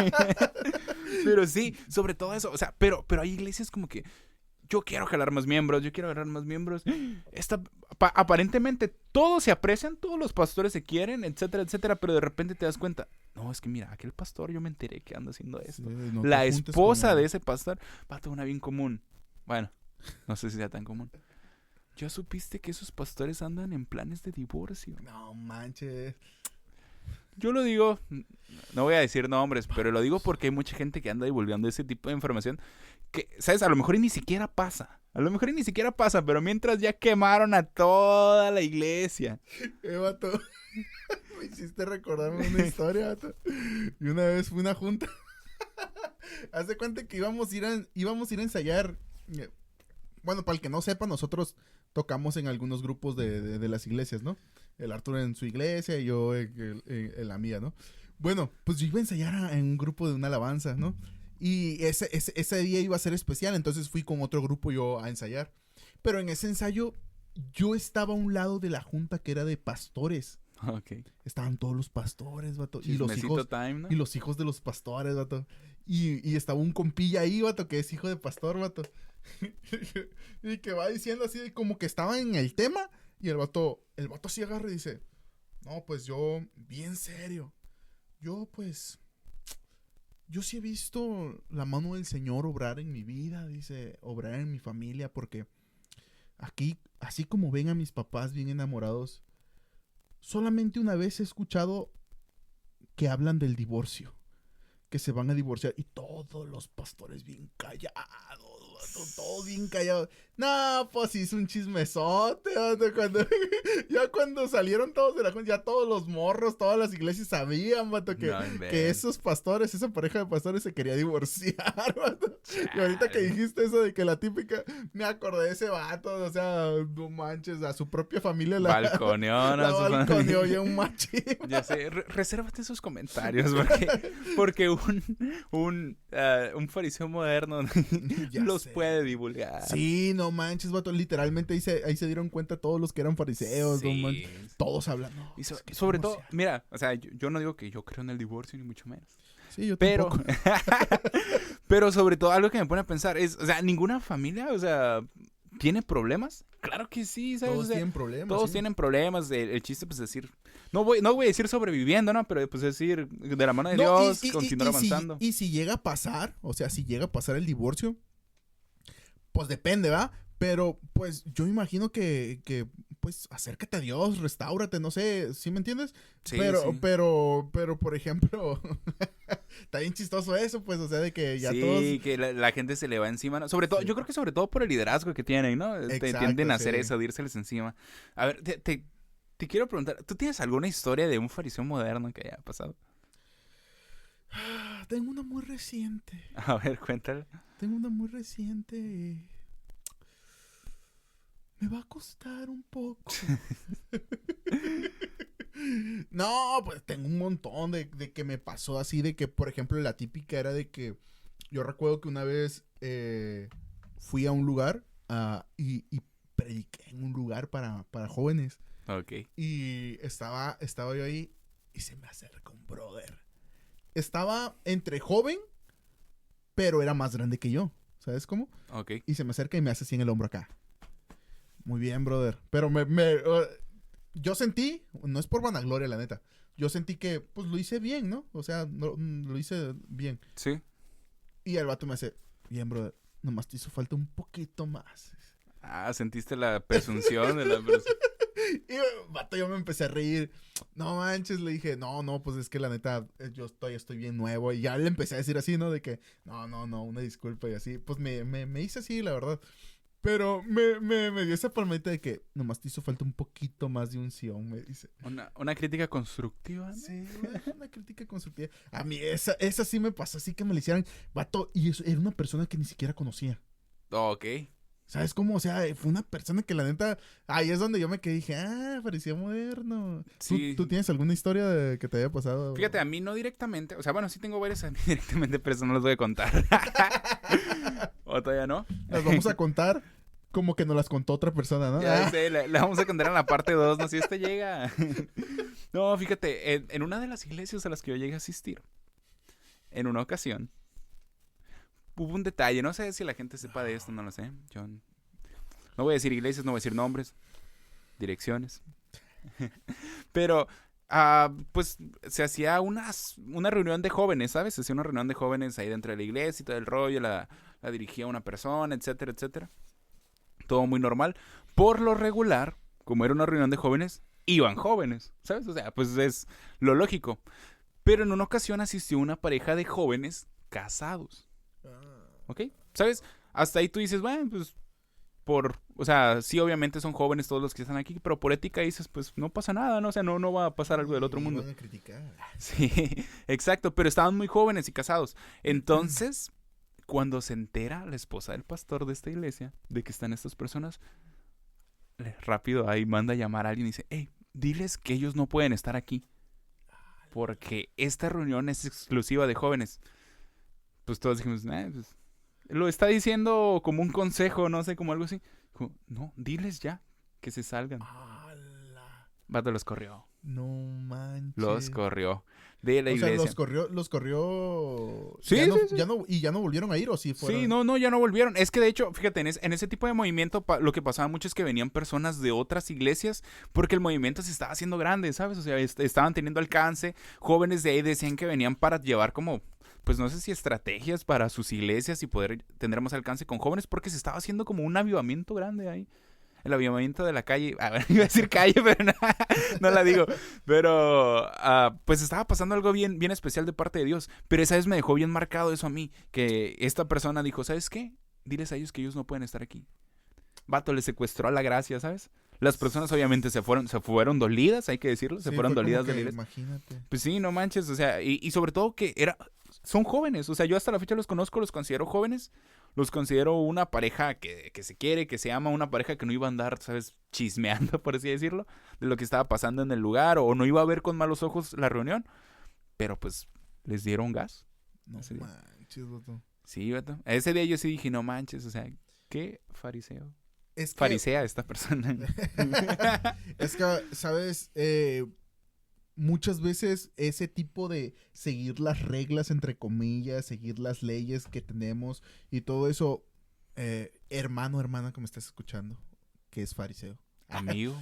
Pero sí, sobre todo eso, o sea, pero hay iglesias como que yo quiero jalar más miembros. Aparentemente todos se aprecian, todos los pastores se quieren, etcétera, pero de repente te das cuenta, no, es que mira, aquel pastor yo me enteré que anda haciendo esto. Sí, no, la esposa de ese pastor va a tener una bien común. Bueno, no sé si sea tan común. ¿Ya supiste que esos pastores andan en planes de divorcio? No manches. Yo lo digo, no voy a decir nombres, pero lo digo porque hay mucha gente que anda divulgando ese tipo de información que, ¿sabes? A lo mejor ni siquiera pasa. Pero mientras ya quemaron a toda la iglesia. Vato, me hiciste recordarme una historia, vato. Y una vez fue una junta. Haz de cuenta que íbamos a ir a ensayar. Bueno, para el que no sepa, nosotros tocamos en algunos grupos de las iglesias, ¿no? El Arturo en su iglesia y yo en la mía, ¿no? Bueno, pues yo iba a ensayar en un grupo de una alabanza, ¿no? Y ese día iba a ser especial, entonces fui con otro grupo yo a ensayar. Pero en ese ensayo yo estaba a un lado de la junta que era de pastores. Okay. Estaban todos los pastores, vato. Y los hijos, time, ¿no? Y los hijos de los pastores, vato. Y estaba un compilla ahí, vato, que es hijo de pastor, vato. Y que va diciendo así como que estaba en el tema. Y el vato así agarra y dice, no, pues yo, bien serio. Yo sí he visto la mano del Señor obrar en mi vida, dice, obrar en mi familia, porque aquí, así como ven a mis papás bien enamorados, solamente una vez he escuchado que hablan del divorcio, que se van a divorciar, y todos los pastores bien callados, todo bien callado. No, pues hizo un chismesote, vato, ya cuando salieron todos de la junta, ya todos los morros, todas las iglesias sabían, vato, que esos pastores, esa pareja de pastores se quería divorciar, vato. Y ahorita que dijiste eso de que la típica, me acordé de ese vato, o sea, no manches, a su propia familia balconeó, la balconeó ya un machín. Ya sé, resérvate esos comentarios, porque un fariseo moderno los puede divulgar. Sí, no manches, vato, literalmente ahí se dieron cuenta todos los que eran fariseos, sí. No manches, todos hablando. No, y sobre todo, mira, o sea, yo no digo que yo creo en el divorcio, ni mucho menos. Sí, yo pero, tampoco. Pero sobre todo, algo que me pone a pensar es, o sea, ninguna familia, o sea, ¿tiene problemas? Claro que sí, ¿sabes? Todos tienen problemas. Todos tienen problemas. El chiste, pues, decir... No voy a decir sobreviviendo, ¿no? Pero, pues, decir, de la mano de Dios, continuar avanzando. Y si llega a pasar, o sea, si llega a pasar el divorcio, pues depende, ¿va? Pero, pues, yo imagino que pues, acércate a Dios, restáurate, no sé, ¿sí me entiendes? Sí, pero, por ejemplo, está bien chistoso eso, pues, o sea, de que ya todos... Sí, que la gente se le va encima, ¿no? Sobre todo, yo creo que sobre todo por el liderazgo que tienen, ¿no? Tienden a hacer eso, de írseles encima. A ver, te quiero preguntar, ¿tú tienes alguna historia de un fariseo moderno que haya pasado? Tengo una muy reciente. A ver, cuéntale. Tengo una muy reciente. Me va a costar un poco. No, pues tengo un montón de que me pasó así, de que, por ejemplo, la típica era de que yo recuerdo que una vez fui a un lugar y prediqué en un lugar para jóvenes. Ok. Y estaba yo ahí y se me acerca un brother. Estaba entre joven, pero era más grande que yo. ¿Sabes cómo? Ok. Y se me acerca y me hace así en el hombro acá. Muy bien, brother. Pero yo sentí, no es por vanagloria, la neta. Yo sentí que, pues, lo hice bien, ¿no? O sea, lo hice bien. Sí. Y el vato me hace, bien, brother, nomás te hizo falta un poquito más. Sentiste la presunción de la persona. Y, vato, yo me empecé a reír. No manches, le dije, no, pues es que la neta, yo estoy bien nuevo. Y ya le empecé a decir así, ¿no? De que, no, una disculpa y así. Pues me hice así, la verdad. Pero me dio esa palmadita de que nomás te hizo falta un poquito más de unción, me dice. Una crítica constructiva, ¿no? Sí, una crítica constructiva. A mí esa sí me pasó, así que me le hicieran, vato, y eso, era una persona que ni siquiera conocía. Ok. ¿Sabes cómo? O sea, fue una persona que la neta, ahí es donde yo me quedé y dije, parecía moderno. Sí. ¿Tú tienes alguna historia que te haya pasado? Fíjate, a mí no directamente, o sea, bueno, sí tengo varias a mí directamente, pero eso no las voy a contar. ¿O todavía no? Las vamos a contar como que nos las contó otra persona, ¿no? Ya sé, la vamos a contar en la parte 2, no sé si esta llega. No, fíjate, en una de las iglesias a las que yo llegué a asistir, en una ocasión, hubo un detalle, no sé si la gente sepa de esto, no lo sé. Yo no voy a decir iglesias, no voy a decir nombres, direcciones. Pero, pues, se hacía una reunión de jóvenes, ¿sabes? Se hacía una reunión de jóvenes ahí dentro de la iglesia y todo el rollo, la dirigía una persona, etcétera, etcétera. Todo muy normal. Por lo regular, como era una reunión de jóvenes, iban jóvenes, ¿sabes? O sea, pues es lo lógico. Pero en una ocasión asistió una pareja de jóvenes casados. ¿Ok? ¿Sabes? Hasta ahí tú dices, bueno, pues o sea, sí, obviamente son jóvenes todos los que están aquí, pero por ética dices, pues no pasa nada, ¿no? O sea, no va a pasar algo del otro mundo. Van a criticar. Sí, exacto, pero estaban muy jóvenes y casados. Entonces, cuando se entera la esposa del pastor de esta iglesia de que están estas personas, rápido ahí manda a llamar a alguien y dice, hey, diles que ellos no pueden estar aquí porque esta reunión es exclusiva de jóvenes. Pues todos dijimos, pues lo está diciendo como un consejo, no sé, como algo así. Dijo, no, diles ya que se salgan. Vato los corrió. No manches. Los corrió de la iglesia. O sea, los corrió. Sí, ya no volvieron a ir, ¿o sí fueron? Sí, no, ya no volvieron. Es que de hecho, fíjate, en ese tipo de movimiento lo que pasaba mucho es que venían personas de otras iglesias porque el movimiento se estaba haciendo grande, ¿sabes? O sea, estaban teniendo alcance. Jóvenes de ahí decían que venían para llevar como, pues no sé si estrategias para sus iglesias y poder tener más alcance con jóvenes porque se estaba haciendo como un avivamiento grande ahí. El avivamiento de la calle, iba a decir calle, pero no la digo. Pero, pues estaba pasando algo bien, bien especial de parte de Dios. Pero esa vez me dejó bien marcado eso a mí, que esta persona dijo, ¿sabes qué? diles a ellos que ellos no pueden estar aquí. Vato, les secuestró a la gracia, ¿sabes? Las personas obviamente se fueron dolidas, hay que decirlo, se Sí, fueron fue como dolidas de que, la iglesia. imagínate. Pues sí, no manches, o sea, y sobre todo que son jóvenes, o sea, yo hasta la fecha los conozco, los considero jóvenes, los considero una pareja que se quiere, que se ama, una pareja que no iba a andar, ¿sabes? Chismeando, por así decirlo, de lo que estaba pasando en el lugar, o no iba a ver con malos ojos la reunión, pero pues les dieron gas. No Ese día. manches, vato. Sí, vato. Ese día yo sí dije, no manches, o sea, qué fariseo. Es que, Farisea esta persona. es que, ¿sabes? Muchas veces ese tipo de seguir las reglas, entre comillas, seguir las leyes que tenemos y todo eso, hermano, hermana que me estás escuchando, que es fariseo. Amigo.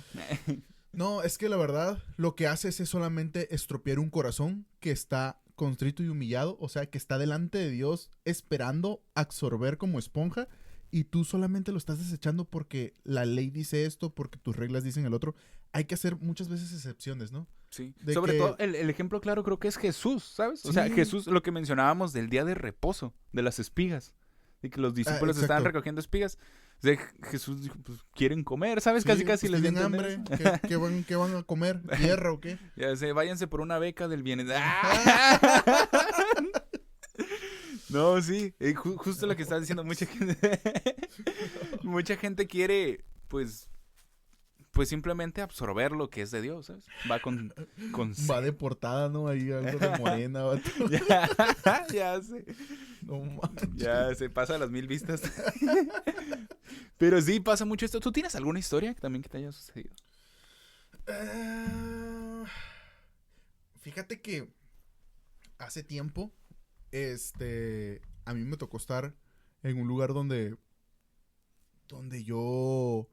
No, es que la verdad, lo que haces es solamente estropear un corazón que está contrito y humillado, o sea, que está delante de Dios esperando absorber como esponja, y tú solamente lo estás desechando porque la ley dice esto, porque tus reglas dicen el otro. Hay que hacer muchas veces excepciones, ¿no? Sí. De Sobre que- todo, el ejemplo claro creo que es Jesús, ¿sabes? O sea, Sí. Jesús, lo que mencionábamos del día de reposo, de las espigas, de que los discípulos exacto. estaban recogiendo espigas. O sea, Jesús dijo, pues, quieren comer, ¿sabes? Sí, Casi, casi pues les dio a tienen entender hambre. eso. ¿Qué van a comer? ¿Tierra o qué? Ya sé, váyanse por una beca del bienestar. No, sí, justo lo que estás diciendo, mucha gente quiere, pues simplemente absorber lo que es de Dios, ¿sabes? Va con Va de portada, ¿no? Ahí algo de morena, vato. ya sé, No manches. ya se pasa a las 1000 vistas. Pero sí, pasa mucho esto. ¿Tú tienes alguna historia también que te haya sucedido? Fíjate que hace tiempo, a mí me tocó estar en un lugar donde yo,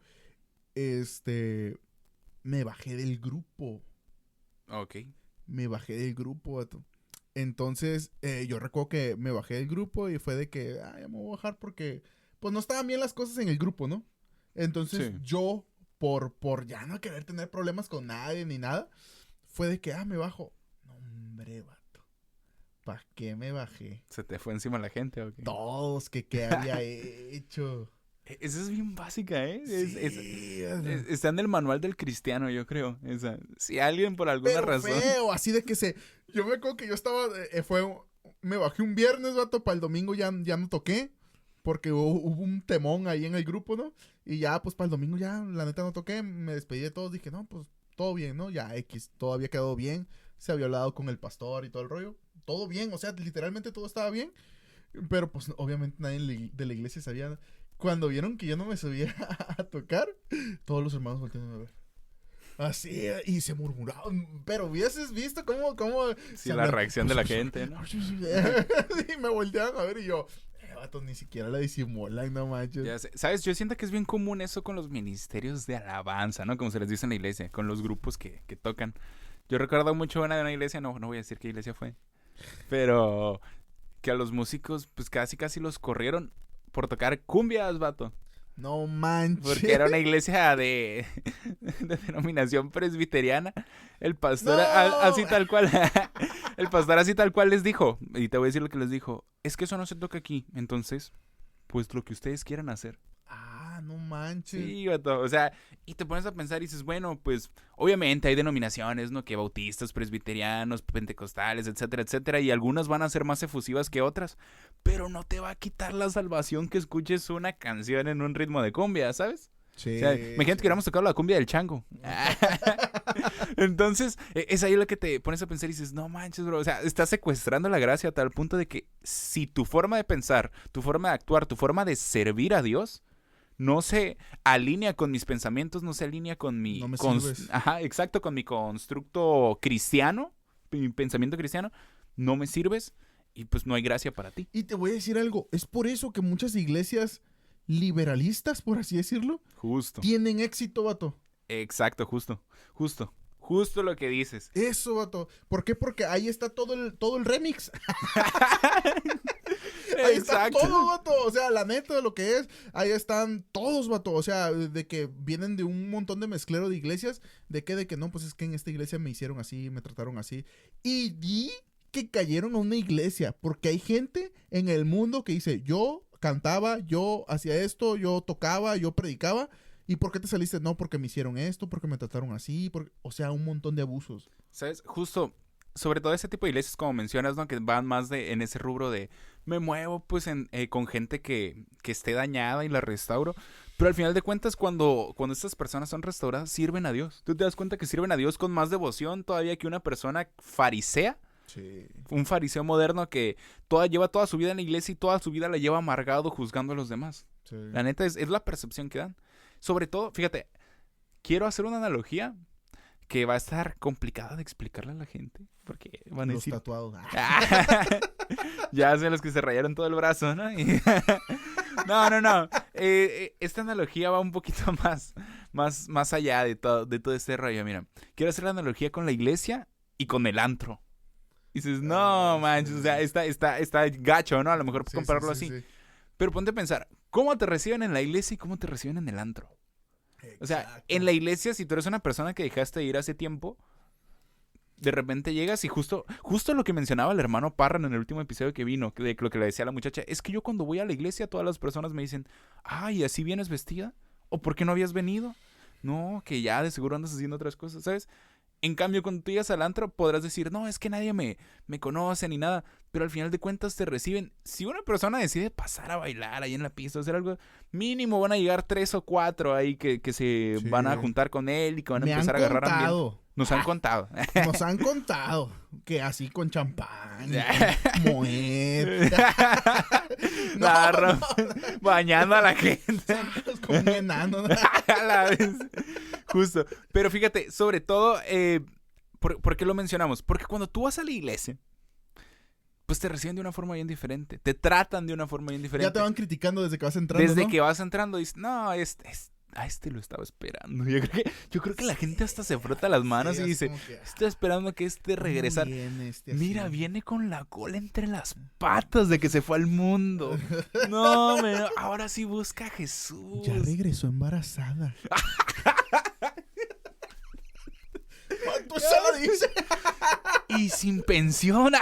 me bajé del grupo. Ok. Me bajé del grupo, vato. Entonces, yo recuerdo que me bajé del grupo y fue de que, ya me voy a bajar porque, pues, no estaban bien las cosas en el grupo, ¿no? Entonces, Sí. yo, por ya no querer tener problemas con nadie ni nada, fue de que, me bajo. No, hombre, vato. ¿Para qué me bajé? ¿Se te fue encima la gente o qué? Todos, que qué había hecho. Esa es bien básica, ¿eh? Sí, Está en el manual del cristiano, yo creo. Si alguien por alguna pero razón... feo, así de que yo me acuerdo que yo estaba, me bajé un viernes, vato, para el domingo ya no toqué, porque hubo un temón ahí en el grupo, ¿no? Y ya, pues, para el domingo ya, la neta no toqué, me despedí de todos, dije, no, pues, todo bien, ¿no? Ya, todo había quedado bien, se había hablado con el pastor y todo el rollo, todo bien, o sea, literalmente todo estaba bien, pero, pues, obviamente nadie de la iglesia sabía. Cuando vieron que yo no me subía a tocar, todos los hermanos voltearon a ver. Así, y se murmuraban. Pero hubieses visto cómo Sí, la reacción de la gente, ¿no? Y me volteaban a ver y yo, vato, ni siquiera la disimulan, no manches. Ya sé. ¿Sabes? Yo siento que es bien común eso con los ministerios de alabanza, ¿no? Como se les dice en la iglesia, con los grupos que tocan. Yo recuerdo mucho una de una iglesia, no voy a decir qué iglesia fue, pero que a los músicos, pues casi los corrieron por tocar cumbias, vato. No manches. Porque era una iglesia de denominación presbiteriana. El pastor ¡No! así tal cual. El pastor así tal cual les dijo. Y te voy a decir lo que les dijo. Es que eso no se toca aquí. Entonces, pues lo que ustedes quieran hacer. No manches. Sí, vato. O sea, y te pones a pensar y dices, bueno, pues obviamente hay denominaciones, ¿no? Que bautistas, presbiterianos, pentecostales, etcétera, etcétera. Y algunas van a ser más efusivas que otras. Pero no te va a quitar la salvación que escuches una canción en un ritmo de cumbia, ¿sabes? Sí, O sea, imagínate que hubiéramos tocado la cumbia del chango. Entonces, es ahí lo que te pones a pensar y dices, no manches, bro. O sea, estás secuestrando la gracia a tal punto de que si tu forma de pensar, tu forma de actuar, tu forma de servir a Dios no se alinea con mis pensamientos, no se alinea con mi... No me sirves. Ajá, exacto, con mi constructo cristiano, mi pensamiento cristiano, no me sirves y pues no hay gracia para ti. Y te voy a decir algo, es por eso que muchas iglesias liberalistas, por así decirlo, Justo. tienen éxito, vato. Exacto, justo lo que dices. Eso, vato. ¿Por qué? Porque ahí está todo el remix. Ahí está todo, vato. O sea, la neta de lo que es. Ahí están todos, vato. O sea, de que vienen de un montón de mezclero de iglesias. De que no, pues es que en esta iglesia me hicieron así, me trataron así. Y di que cayeron a una iglesia. Porque hay gente en el mundo que dice, yo cantaba, yo hacía esto, yo tocaba, yo predicaba. ¿Y por qué te saliste? No, porque me hicieron esto, porque me trataron así, o sea, un montón de abusos. ¿Sabes? Justo, sobre todo ese tipo de iglesias, como mencionas, ¿no? Que van más en ese rubro de me muevo pues con gente que esté dañada y la restauro. Pero al final de cuentas, cuando estas personas son restauradas, sirven a Dios. Tú te das cuenta que sirven a Dios con más devoción todavía que una persona farisea. Sí. Un fariseo moderno que lleva toda su vida en la iglesia y toda su vida la lleva amargado juzgando a los demás. Sí. La neta es la percepción que dan. Sobre todo, fíjate, quiero hacer una analogía que va a estar complicada de explicarle a la gente. Porque van a Los decir... tatuados. Ya sé los que se rayaron todo el brazo, ¿no? No. Esta analogía va un poquito más allá de todo este rollo. Mira, quiero hacer la analogía con la iglesia y con el antro. Y dices, no, manches, o sea, está gacho, ¿no? A lo mejor Sí, compararlo sí, así. sí. Pero ponte a pensar, ¿cómo te reciben en la iglesia y cómo te reciben en el antro? O sea, Exacto. en la iglesia, si tú eres una persona que dejaste de ir hace tiempo, de repente llegas y justo lo que mencionaba el hermano Parran en el último episodio que vino, de lo que le decía a la muchacha, es que yo cuando voy a la iglesia, todas las personas me dicen, ay, ¿así vienes vestida? ¿O por qué no habías venido? No, que ya de seguro andas haciendo otras cosas, ¿sabes? En cambio, cuando tú llegas al antro, podrás decir, no, es que nadie me conoce ni nada. Pero al final de cuentas te reciben. Si una persona decide pasar a bailar ahí en la pista, hacer algo, mínimo van a llegar 3 o 4 ahí que se Sí. van a juntar con él y que van a Me empezar a han agarrar ambiente. contado. Nos han contado. Nos han contado que así con champán, con Moet, Bañando a la gente. con un enano. A la vez. Justo. Pero fíjate, sobre todo, ¿por qué lo mencionamos? Porque cuando tú vas a la iglesia, pues te reciben de una forma bien diferente. Te tratan de una forma bien diferente. Ya te van criticando desde que vas entrando, Desde ¿no? que vas entrando, dices, no, a este lo estaba esperando. Yo creo que la gente hasta se frota las manos Sí, y así dice, como que, estoy esperando que regresar. viene este Mira, así? viene con la cola entre las patas de que se fue al mundo. No, ahora sí busca a Jesús. Ya regresó embarazada. ¿Cuánto se lo dice? Y sin pensión.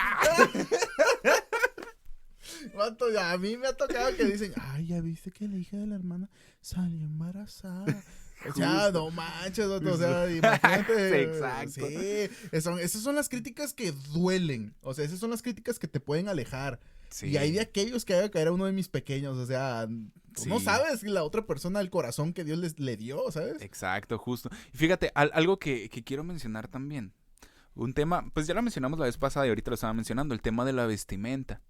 ¿Cuánto? A mí me ha tocado que dicen, ay, ya viste que la hija de la hermana salió embarazada. O sea, no manches, vato, o sea, imagínate. Sí, exacto. Sí, esas son las críticas que duelen. O sea, esas son las críticas que te pueden alejar. Sí. Y hay de aquellos que haga caer a uno de mis pequeños. O sea, tú Sí. no sabes la otra persona, el corazón que Dios le dio, ¿sabes? Exacto, justo. Y fíjate, algo que quiero mencionar también. Un tema, pues ya lo mencionamos la vez pasada y ahorita lo estaba mencionando, el tema de la vestimenta.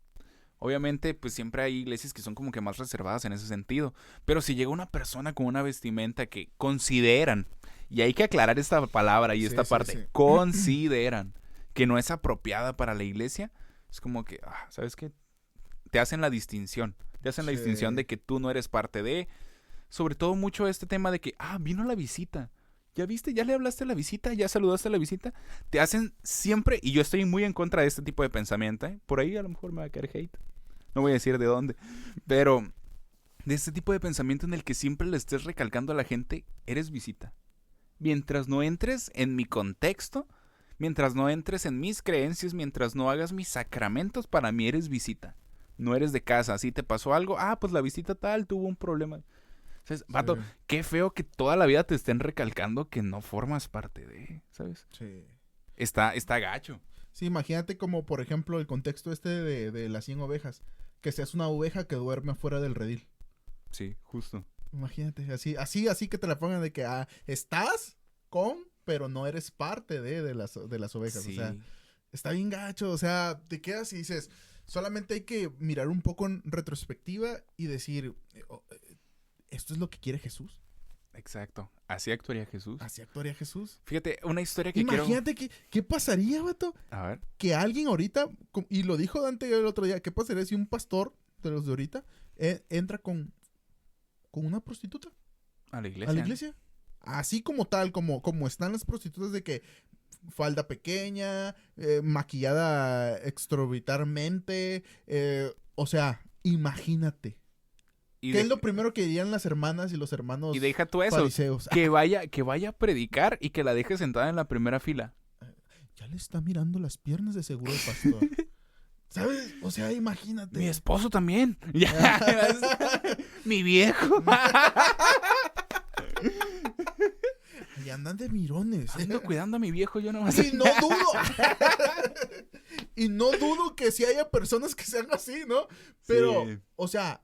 Obviamente, pues siempre hay iglesias que son como que más reservadas en ese sentido. Pero si llega una persona con una vestimenta que consideran, y hay que aclarar esta palabra y esta Sí, parte, sí. consideran que no es apropiada para la iglesia, es como que, ¿sabes qué? Te hacen la distinción. Te hacen la Sí. distinción de que tú no eres parte de... Sobre todo mucho este tema de que, vino la visita. ¿Ya viste? ¿Ya le hablaste a la visita? ¿Ya saludaste a la visita? Te hacen siempre, y yo estoy muy en contra de este tipo de pensamiento, ¿eh? Por ahí a lo mejor me va a caer hate. No voy a decir de dónde. Pero de este tipo de pensamiento en el que siempre le estés recalcando a la gente, eres visita. Mientras no entres en mi contexto, mientras no entres en mis creencias, mientras no hagas mis sacramentos, para mí eres visita. No eres de casa. Si te pasó algo, pues la visita tal tuvo un problema. ¿Sabes? Vato, Sí. qué feo que toda la vida te estén recalcando que no formas parte de, ¿sabes? Sí. Está gacho. Sí, imagínate como, por ejemplo, el contexto de las 100 ovejas. Que seas una oveja que duerme fuera del redil. Sí, justo. Imagínate, así que te la pongan de que estás con, pero no eres parte de las ovejas. Sí. O sea, está bien gacho. O sea, te quedas y dices, solamente hay que mirar un poco en retrospectiva y decir, ¿esto es lo que quiere Jesús? Exacto. Así actuaría Jesús. ¿Así actuaría Jesús? Fíjate, una historia que Imagínate qué pasaría, vato, A ver. que alguien ahorita, y lo dijo Dante el otro día, ¿qué pasaría si un pastor de los de ahorita entra con una prostituta A la iglesia. a la iglesia? Así como tal, como están las prostitutas de que falda pequeña, maquillada exorbitantemente, o sea, imagínate. ¿Qué es lo primero que dirían las hermanas y los hermanos Y deja tú eso. fariseos? Que vaya a predicar y que la deje sentada en la primera fila. Ya le está mirando las piernas de seguro el pastor. ¿Sabes? O sea, imagínate. Mi esposo también. Mi viejo. Y andan de mirones. Ando cuidando a mi viejo, yo nomás. Y no dudo. Y no dudo que sí haya personas que sean así, ¿no? Pero, Sí. o sea,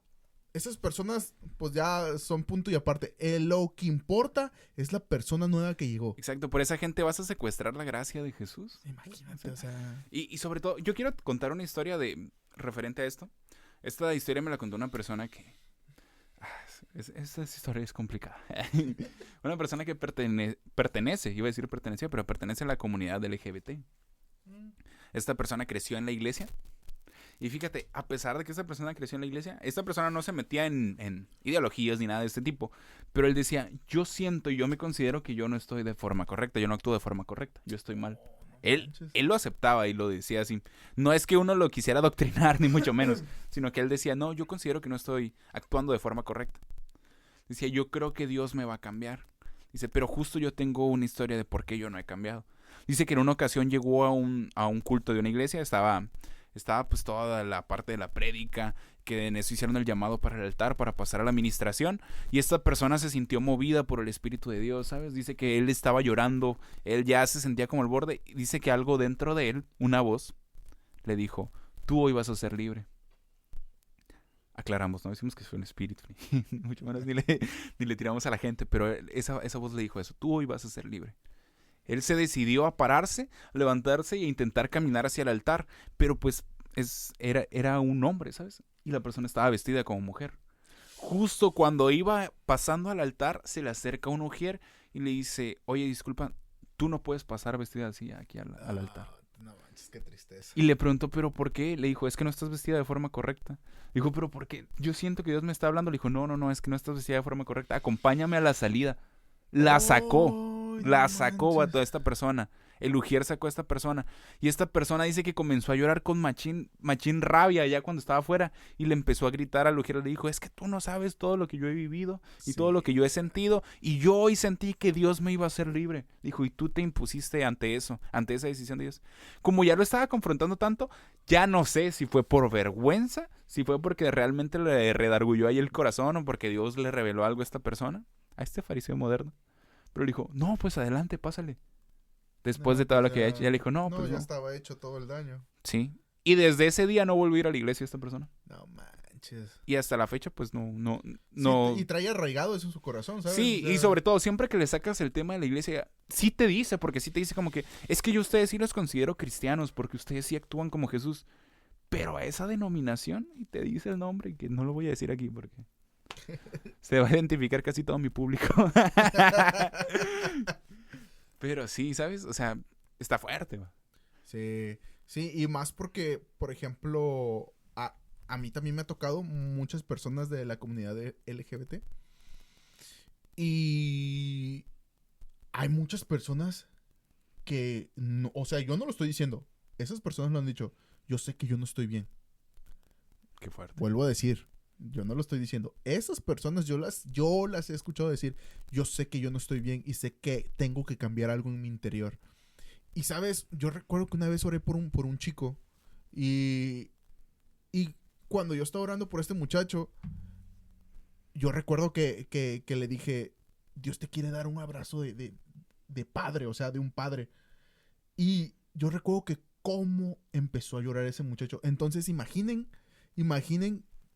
esas personas, pues ya son punto y aparte. Lo que importa es la persona nueva que llegó. Exacto, por esa gente vas a secuestrar la gracia de Jesús. Imagínate, o sea. Y sobre todo, yo quiero contar una historia referente a esto. Esta historia me la contó una persona que... esta historia es complicada. Una persona que pertenece, iba a decir pertenecía, pero pertenece a la comunidad LGBT. Esta persona creció en la iglesia. Y fíjate, a pesar de que esta persona creció en la iglesia, esta persona no se metía en ideologías ni nada de este tipo. Pero él decía, yo siento y yo me considero que yo no estoy de forma correcta, yo no actúo de forma correcta, yo estoy mal. Él lo aceptaba y lo decía así. No es que uno lo quisiera adoctrinar, ni mucho menos, sino que él decía, no, yo considero que no estoy actuando de forma correcta. Decía, yo creo que Dios me va a cambiar. Dice, pero justo yo tengo una historia de por qué yo no he cambiado. Dice que en una ocasión llegó a un culto de una iglesia, estaba pues toda la parte de la prédica, que en eso hicieron el llamado para el altar, para pasar a la administración, y esta persona se sintió movida por el Espíritu de Dios, ¿sabes? Dice que él estaba llorando, él ya se sentía como al borde, y dice que algo dentro de él, una voz, le dijo, tú hoy vas a ser libre. Aclaramos, no decimos que fue un espíritu, mucho menos ni le tiramos a la gente, pero esa voz le dijo eso, tú hoy vas a ser libre. Él se decidió a pararse, a levantarse e intentar caminar hacia el altar, pero pues era un hombre, ¿sabes? Y la persona estaba vestida como mujer. Justo cuando iba pasando al altar, se le acerca un ujier y le dice, oye, disculpa, tú no puedes pasar vestida así aquí al altar. No manches, qué tristeza. Y le preguntó, ¿pero por qué? Le dijo, es que no estás vestida de forma correcta. Dijo, ¿pero por qué? Yo siento que Dios me está hablando. Le dijo, no, es que no estás vestida de forma correcta. Acompáñame a la salida. La sacó. La sacó a toda esta persona. El ujier sacó a esta persona. Y esta persona dice que comenzó a llorar con machín rabia ya cuando estaba afuera. Y le empezó a gritar al ujier. Le dijo, es que tú no sabes todo lo que yo he vivido. Y todo lo que yo he sentido. Y yo hoy sentí que Dios me iba a hacer libre. Dijo, y tú te impusiste ante eso. Ante esa decisión de Dios. Como ya lo estaba confrontando tanto, ya no sé si fue por vergüenza. Si fue porque realmente le redargulló ahí el corazón. O porque Dios le reveló algo a esta persona. A este fariseo moderno. Pero le dijo, no, pues adelante, pásale. Después de todo lo que había hecho, ya le dijo, no, pues ya no. estaba hecho todo el daño. Sí. Y desde ese día no volvió a ir a la iglesia esta persona. No manches. Y hasta la fecha, pues no. Sí, y trae arraigado eso en su corazón, ¿sabes? Sí, o sea, y sobre todo, siempre que le sacas el tema de la iglesia, sí te dice como que, es que yo a ustedes sí los considero cristianos, porque ustedes sí actúan como Jesús. Pero a esa denominación, y te dice el nombre, que no lo voy a decir aquí porque se va a identificar casi todo mi público. Pero sí, ¿sabes? O sea, está fuerte. Sí, y más porque, por ejemplo, a mí también me ha tocado muchas personas de la comunidad LGBT. Y hay muchas personas que, no, o sea, yo no lo estoy diciendo. Esas personas lo han dicho. Yo sé que yo no estoy bien. Qué fuerte. Vuelvo a decir, yo no lo estoy diciendo. Esas personas yo las he escuchado decir, yo sé que yo no estoy bien y sé que tengo que cambiar algo en mi interior. Y sabes, yo recuerdo que una vez oré por un chico y cuando yo estaba orando por este muchacho, yo recuerdo que le dije, Dios te quiere dar un abrazo de padre, o sea, de un padre. Y yo recuerdo que cómo empezó a llorar ese muchacho. Entonces imaginen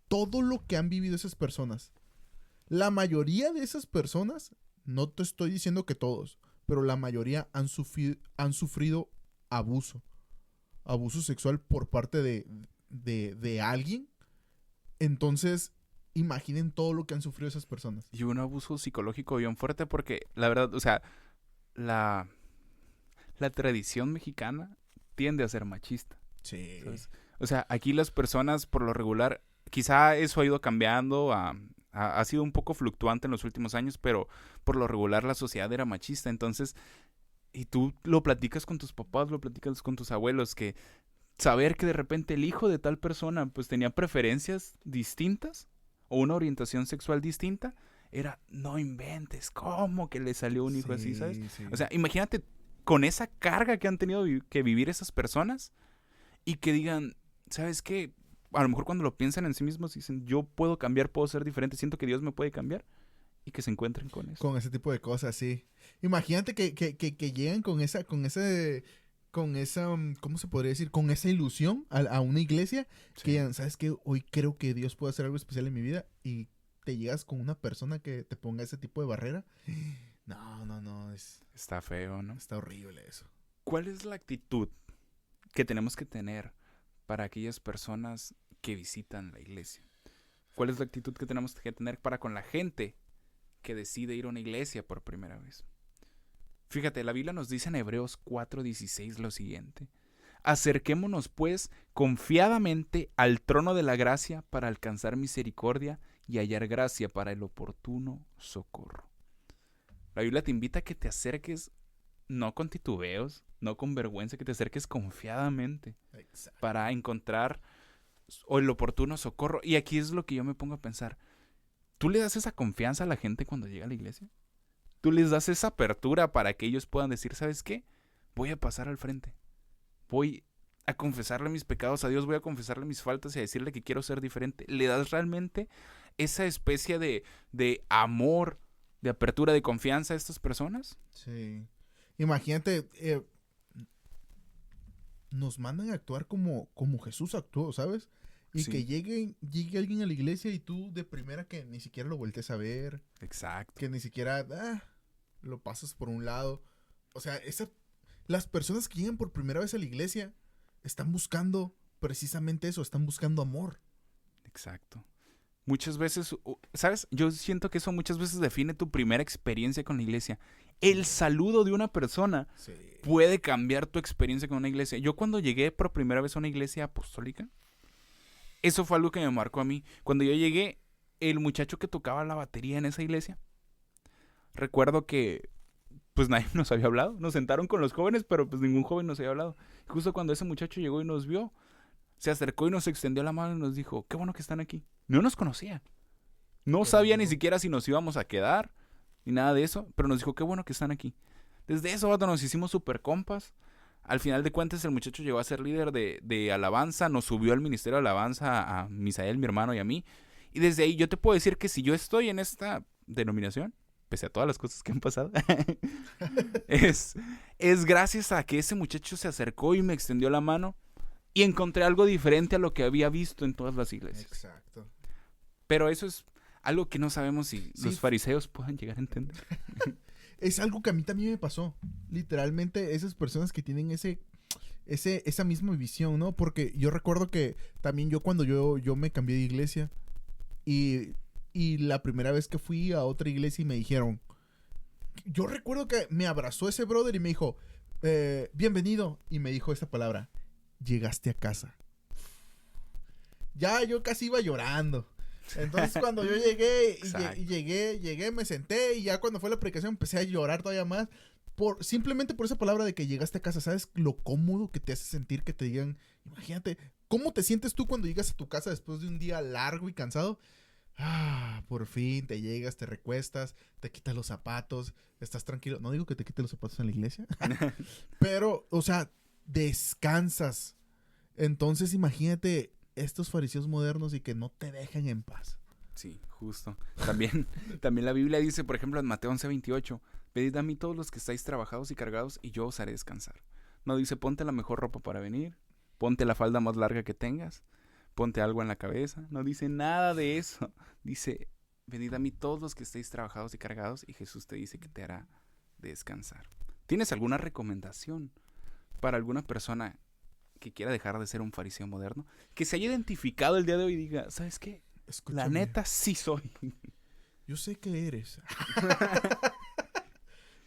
todo lo que han vivido esas personas. La mayoría de esas personas, no te estoy diciendo que todos, pero la mayoría han sufrido abuso sexual por parte de alguien. Entonces, imaginen todo lo que han sufrido esas personas. Y un abuso psicológico bien fuerte porque, la verdad, o sea, la tradición mexicana tiende a ser machista. Sí. ¿Sabes? O sea, aquí las personas, por lo regular, quizá eso ha ido cambiando, ha sido un poco fluctuante en los últimos años, pero por lo regular la sociedad era machista. Entonces, y tú lo platicas con tus papás, lo platicas con tus abuelos, que saber que de repente el hijo de tal persona pues tenía preferencias distintas o una orientación sexual distinta, era, no inventes, ¿cómo que le salió un hijo así, sabes? Sí. O sea, imagínate con esa carga que han tenido que vivir esas personas y que digan, ¿sabes qué? A lo mejor cuando lo piensan en sí mismos dicen, yo puedo cambiar, puedo ser diferente, siento que Dios me puede cambiar y que se encuentren con eso. Con ese tipo de cosas, sí. Imagínate que lleguen con esa, ¿cómo se podría decir? Con esa ilusión a una iglesia, que Sí. digan, ¿sabes qué? Hoy creo que Dios puede hacer algo especial en mi vida, y te llegas con una persona que te ponga ese tipo de barrera. No, no, no, Está feo, ¿no? está horrible eso. ¿Cuál es la actitud que tenemos que tener para aquellas personas que visitan la iglesia? ¿Cuál es la actitud que tenemos que tener para con la gente que decide ir a una iglesia por primera vez? Fíjate, la Biblia nos dice en Hebreos 4:16 lo siguiente. Acerquémonos pues confiadamente al trono de la gracia para alcanzar misericordia y hallar gracia para el oportuno socorro. La Biblia te invita a que te acerques no con titubeos, no con vergüenza, que te acerques confiadamente Exacto. para encontrar el oportuno socorro. Y aquí es lo que yo me pongo a pensar. ¿Tú le das esa confianza a la gente cuando llega a la iglesia? ¿Tú les das esa apertura para que ellos puedan decir, ¿sabes qué? Voy a pasar al frente. Voy a confesarle mis pecados a Dios, voy a confesarle mis faltas y a decirle que quiero ser diferente. ¿Le das realmente esa especie de amor, de apertura, de confianza a estas personas? Sí. Imagínate, nos mandan a actuar como Jesús actuó, ¿sabes? Y que Sí, llegue alguien a la iglesia y tú de primera que ni siquiera lo voltees a ver, exacto. que ni siquiera lo pasas por un lado. O sea, las personas que llegan por primera vez a la iglesia están buscando precisamente eso, están buscando amor. Exacto. Muchas veces, ¿sabes? Yo siento que eso muchas veces define tu primera experiencia con la iglesia. El saludo de una persona Sí. puede cambiar tu experiencia con una iglesia. Yo cuando llegué por primera vez a una iglesia apostólica, eso fue algo que me marcó a mí. Cuando yo llegué, el muchacho que tocaba la batería en esa iglesia, recuerdo que pues nadie nos había hablado. Nos sentaron con los jóvenes, pero pues ningún joven nos había hablado. Justo cuando ese muchacho llegó y nos vio, se acercó y nos extendió la mano y nos dijo, qué bueno que están aquí. No nos conocía. No Qué sabía ni lindo. siquiera si nos íbamos a quedar, ni nada de eso, pero nos dijo, qué bueno que están aquí. Desde eso, vato, nos hicimos super compas. Al final de cuentas, el muchacho llegó a ser líder de alabanza, nos subió al ministerio de alabanza a Misael, mi hermano, y a mí. Y desde ahí yo te puedo decir que si yo estoy en esta denominación, pese a todas las cosas que han pasado, es, es gracias a que ese muchacho se acercó y me extendió la mano y encontré algo diferente a lo que había visto en todas las iglesias. Exacto. Pero eso es algo que no sabemos si Sí. los fariseos puedan llegar a entender. Es algo que a mí también me pasó. Literalmente, esas personas que tienen esa misma visión, ¿no? Porque yo recuerdo que también cuando yo me cambié de iglesia y la primera vez que fui a otra iglesia y me dijeron, yo recuerdo que me abrazó ese brother y me dijo, bienvenido. Y me dijo esta palabra, llegaste a casa. Ya yo casi iba llorando. Entonces cuando yo llegué, Exacto. llegué, me senté y ya cuando fue la predicación empecé a llorar todavía más. Simplemente por esa palabra de que llegaste a casa. ¿Sabes lo cómodo que te hace sentir que te digan? Imagínate, ¿cómo te sientes tú cuando llegas a tu casa después de un día largo y cansado? Por fin te llegas, te recuestas, te quitas los zapatos, estás tranquilo. No digo que te quites los zapatos en la iglesia, pero, o sea, descansas. Entonces imagínate estos fariseos modernos y que no te dejan en paz. Sí, justo. También la Biblia dice, por ejemplo, en Mateo 11:28, pedid a mí todos los que estáis trabajados y cargados y yo os haré descansar. No dice, ponte la mejor ropa para venir, ponte la falda más larga que tengas, ponte algo en la cabeza. No dice nada de eso. Dice, venid a mí todos los que estéis trabajados y cargados y Jesús te dice que te hará descansar. ¿Tienes alguna recomendación para alguna persona que quiera dejar de ser un fariseo moderno? Que se haya identificado el día de hoy y diga, ¿sabes qué? La Escúchame, neta sí soy. yo sé que eres.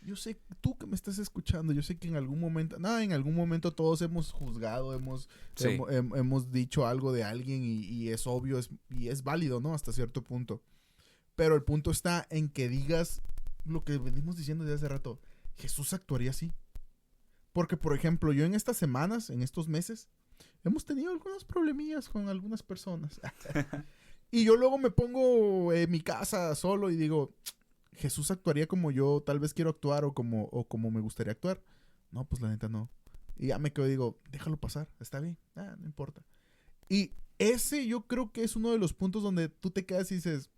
Yo sé, tú que me estás escuchando, yo sé que en algún momento todos hemos juzgado, Sí. hemos dicho algo de alguien y es obvio y es válido, ¿no? Hasta cierto punto. Pero el punto está en que digas lo que venimos diciendo desde hace rato. Jesús actuaría así. Porque, por ejemplo, yo en estas semanas, en estos meses, hemos tenido algunos problemillas con algunas personas. Y yo luego me pongo en mi casa solo y digo, Jesús actuaría como yo tal vez quiero actuar o como me gustaría actuar. No, pues la neta no. Y ya me quedo y digo, déjalo pasar, está bien, no importa. Y ese yo creo que es uno de los puntos donde tú te quedas y dices,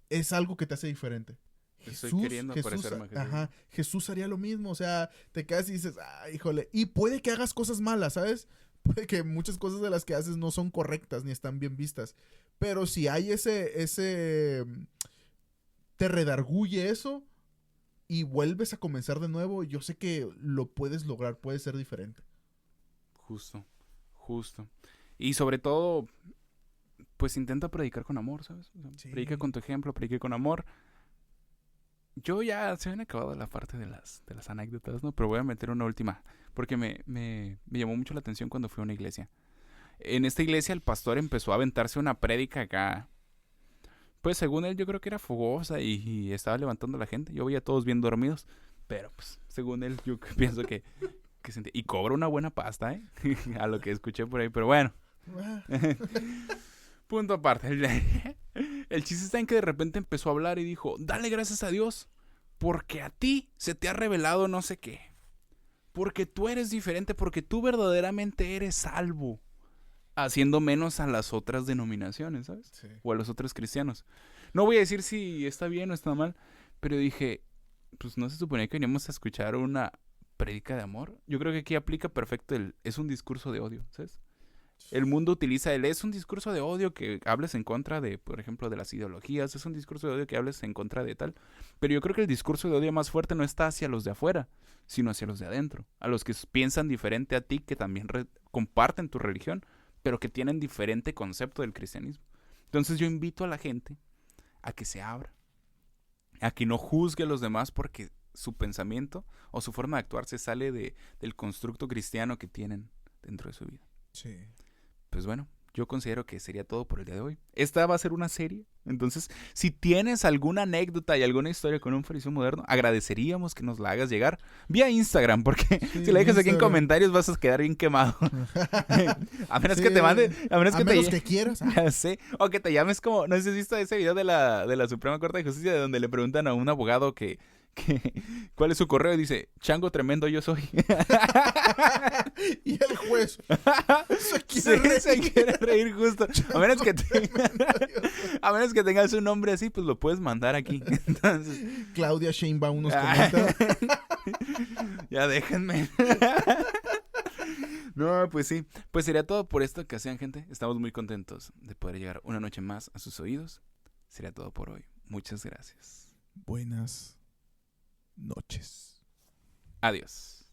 es algo que te hace diferente. Estoy queriendo parecerme a Jesús. Ajá, Jesús haría lo mismo, o sea, te quedas y dices, híjole, y puede que hagas cosas malas, ¿sabes? Puede que muchas cosas de las que haces no son correctas ni están bien vistas, pero si hay te redarguye eso y vuelves a comenzar de nuevo, yo sé que lo puedes lograr, puede ser diferente. Justo. Y sobre todo, pues intenta predicar con amor, ¿sabes? O sea, Sí. Predica con tu ejemplo, predica con amor. Yo ya se me han acabado la parte de las anécdotas, ¿no? Pero voy a meter una última, porque me llamó mucho la atención cuando fui a una iglesia. En esta iglesia el pastor empezó a aventarse una prédica acá. Pues según él yo creo que era fogosa y estaba levantando a la gente. Yo veía a todos bien dormidos. Pero pues según él yo pienso que sentía. Y cobra una buena pasta, ¿eh? A lo que escuché por ahí, pero bueno. Punto aparte. El chiste está en que de repente empezó a hablar y dijo, dale gracias a Dios, porque a ti se te ha revelado no sé qué. Porque tú eres diferente, porque tú verdaderamente eres salvo. Haciendo menos a las otras denominaciones, ¿sabes? Sí. O a los otros cristianos. No voy a decir si está bien o está mal, pero dije, pues no se suponía que veníamos a escuchar una prédica de amor. Yo creo que aquí aplica perfecto es un discurso de odio, ¿sabes? El mundo utiliza es un discurso de odio que hables en contra de, por ejemplo, de las ideologías, es un discurso de odio que hables en contra de tal. Pero yo creo que el discurso de odio más fuerte no está hacia los de afuera, sino hacia los de adentro, a los que piensan diferente a ti, que también comparten tu religión, pero que tienen diferente concepto del cristianismo. Entonces yo invito a la gente a que se abra, a que no juzgue a los demás porque su pensamiento o su forma de actuar se sale del constructo cristiano que tienen dentro de su vida. Sí. Pues bueno, yo considero que sería todo por el día de hoy. Esta va a ser una serie. Entonces, si tienes alguna anécdota y alguna historia con un fariseo moderno, agradeceríamos que nos la hagas llegar vía Instagram, porque Sí, si la dejas aquí en Instagram. comentarios vas a quedar bien quemado. A menos que te mande, a menos que quieras. Ya sé, o que te llames como, no sé si has visto ese video de la Suprema Corte de Justicia de donde le preguntan a un abogado que ¿cuál es su correo? Y dice, chango tremendo yo soy. Y el juez Se quiere reír justo. A menos que tengas un nombre así, pues lo puedes mandar aquí. Entonces, Claudia Sheinbaum nos comenta. ya déjenme. No, pues sí. Pues sería todo por esta ocasión, gente. Estamos muy contentos de poder llegar una noche más a sus oídos. Sería todo por hoy. Muchas gracias. Buenas noches. Adiós.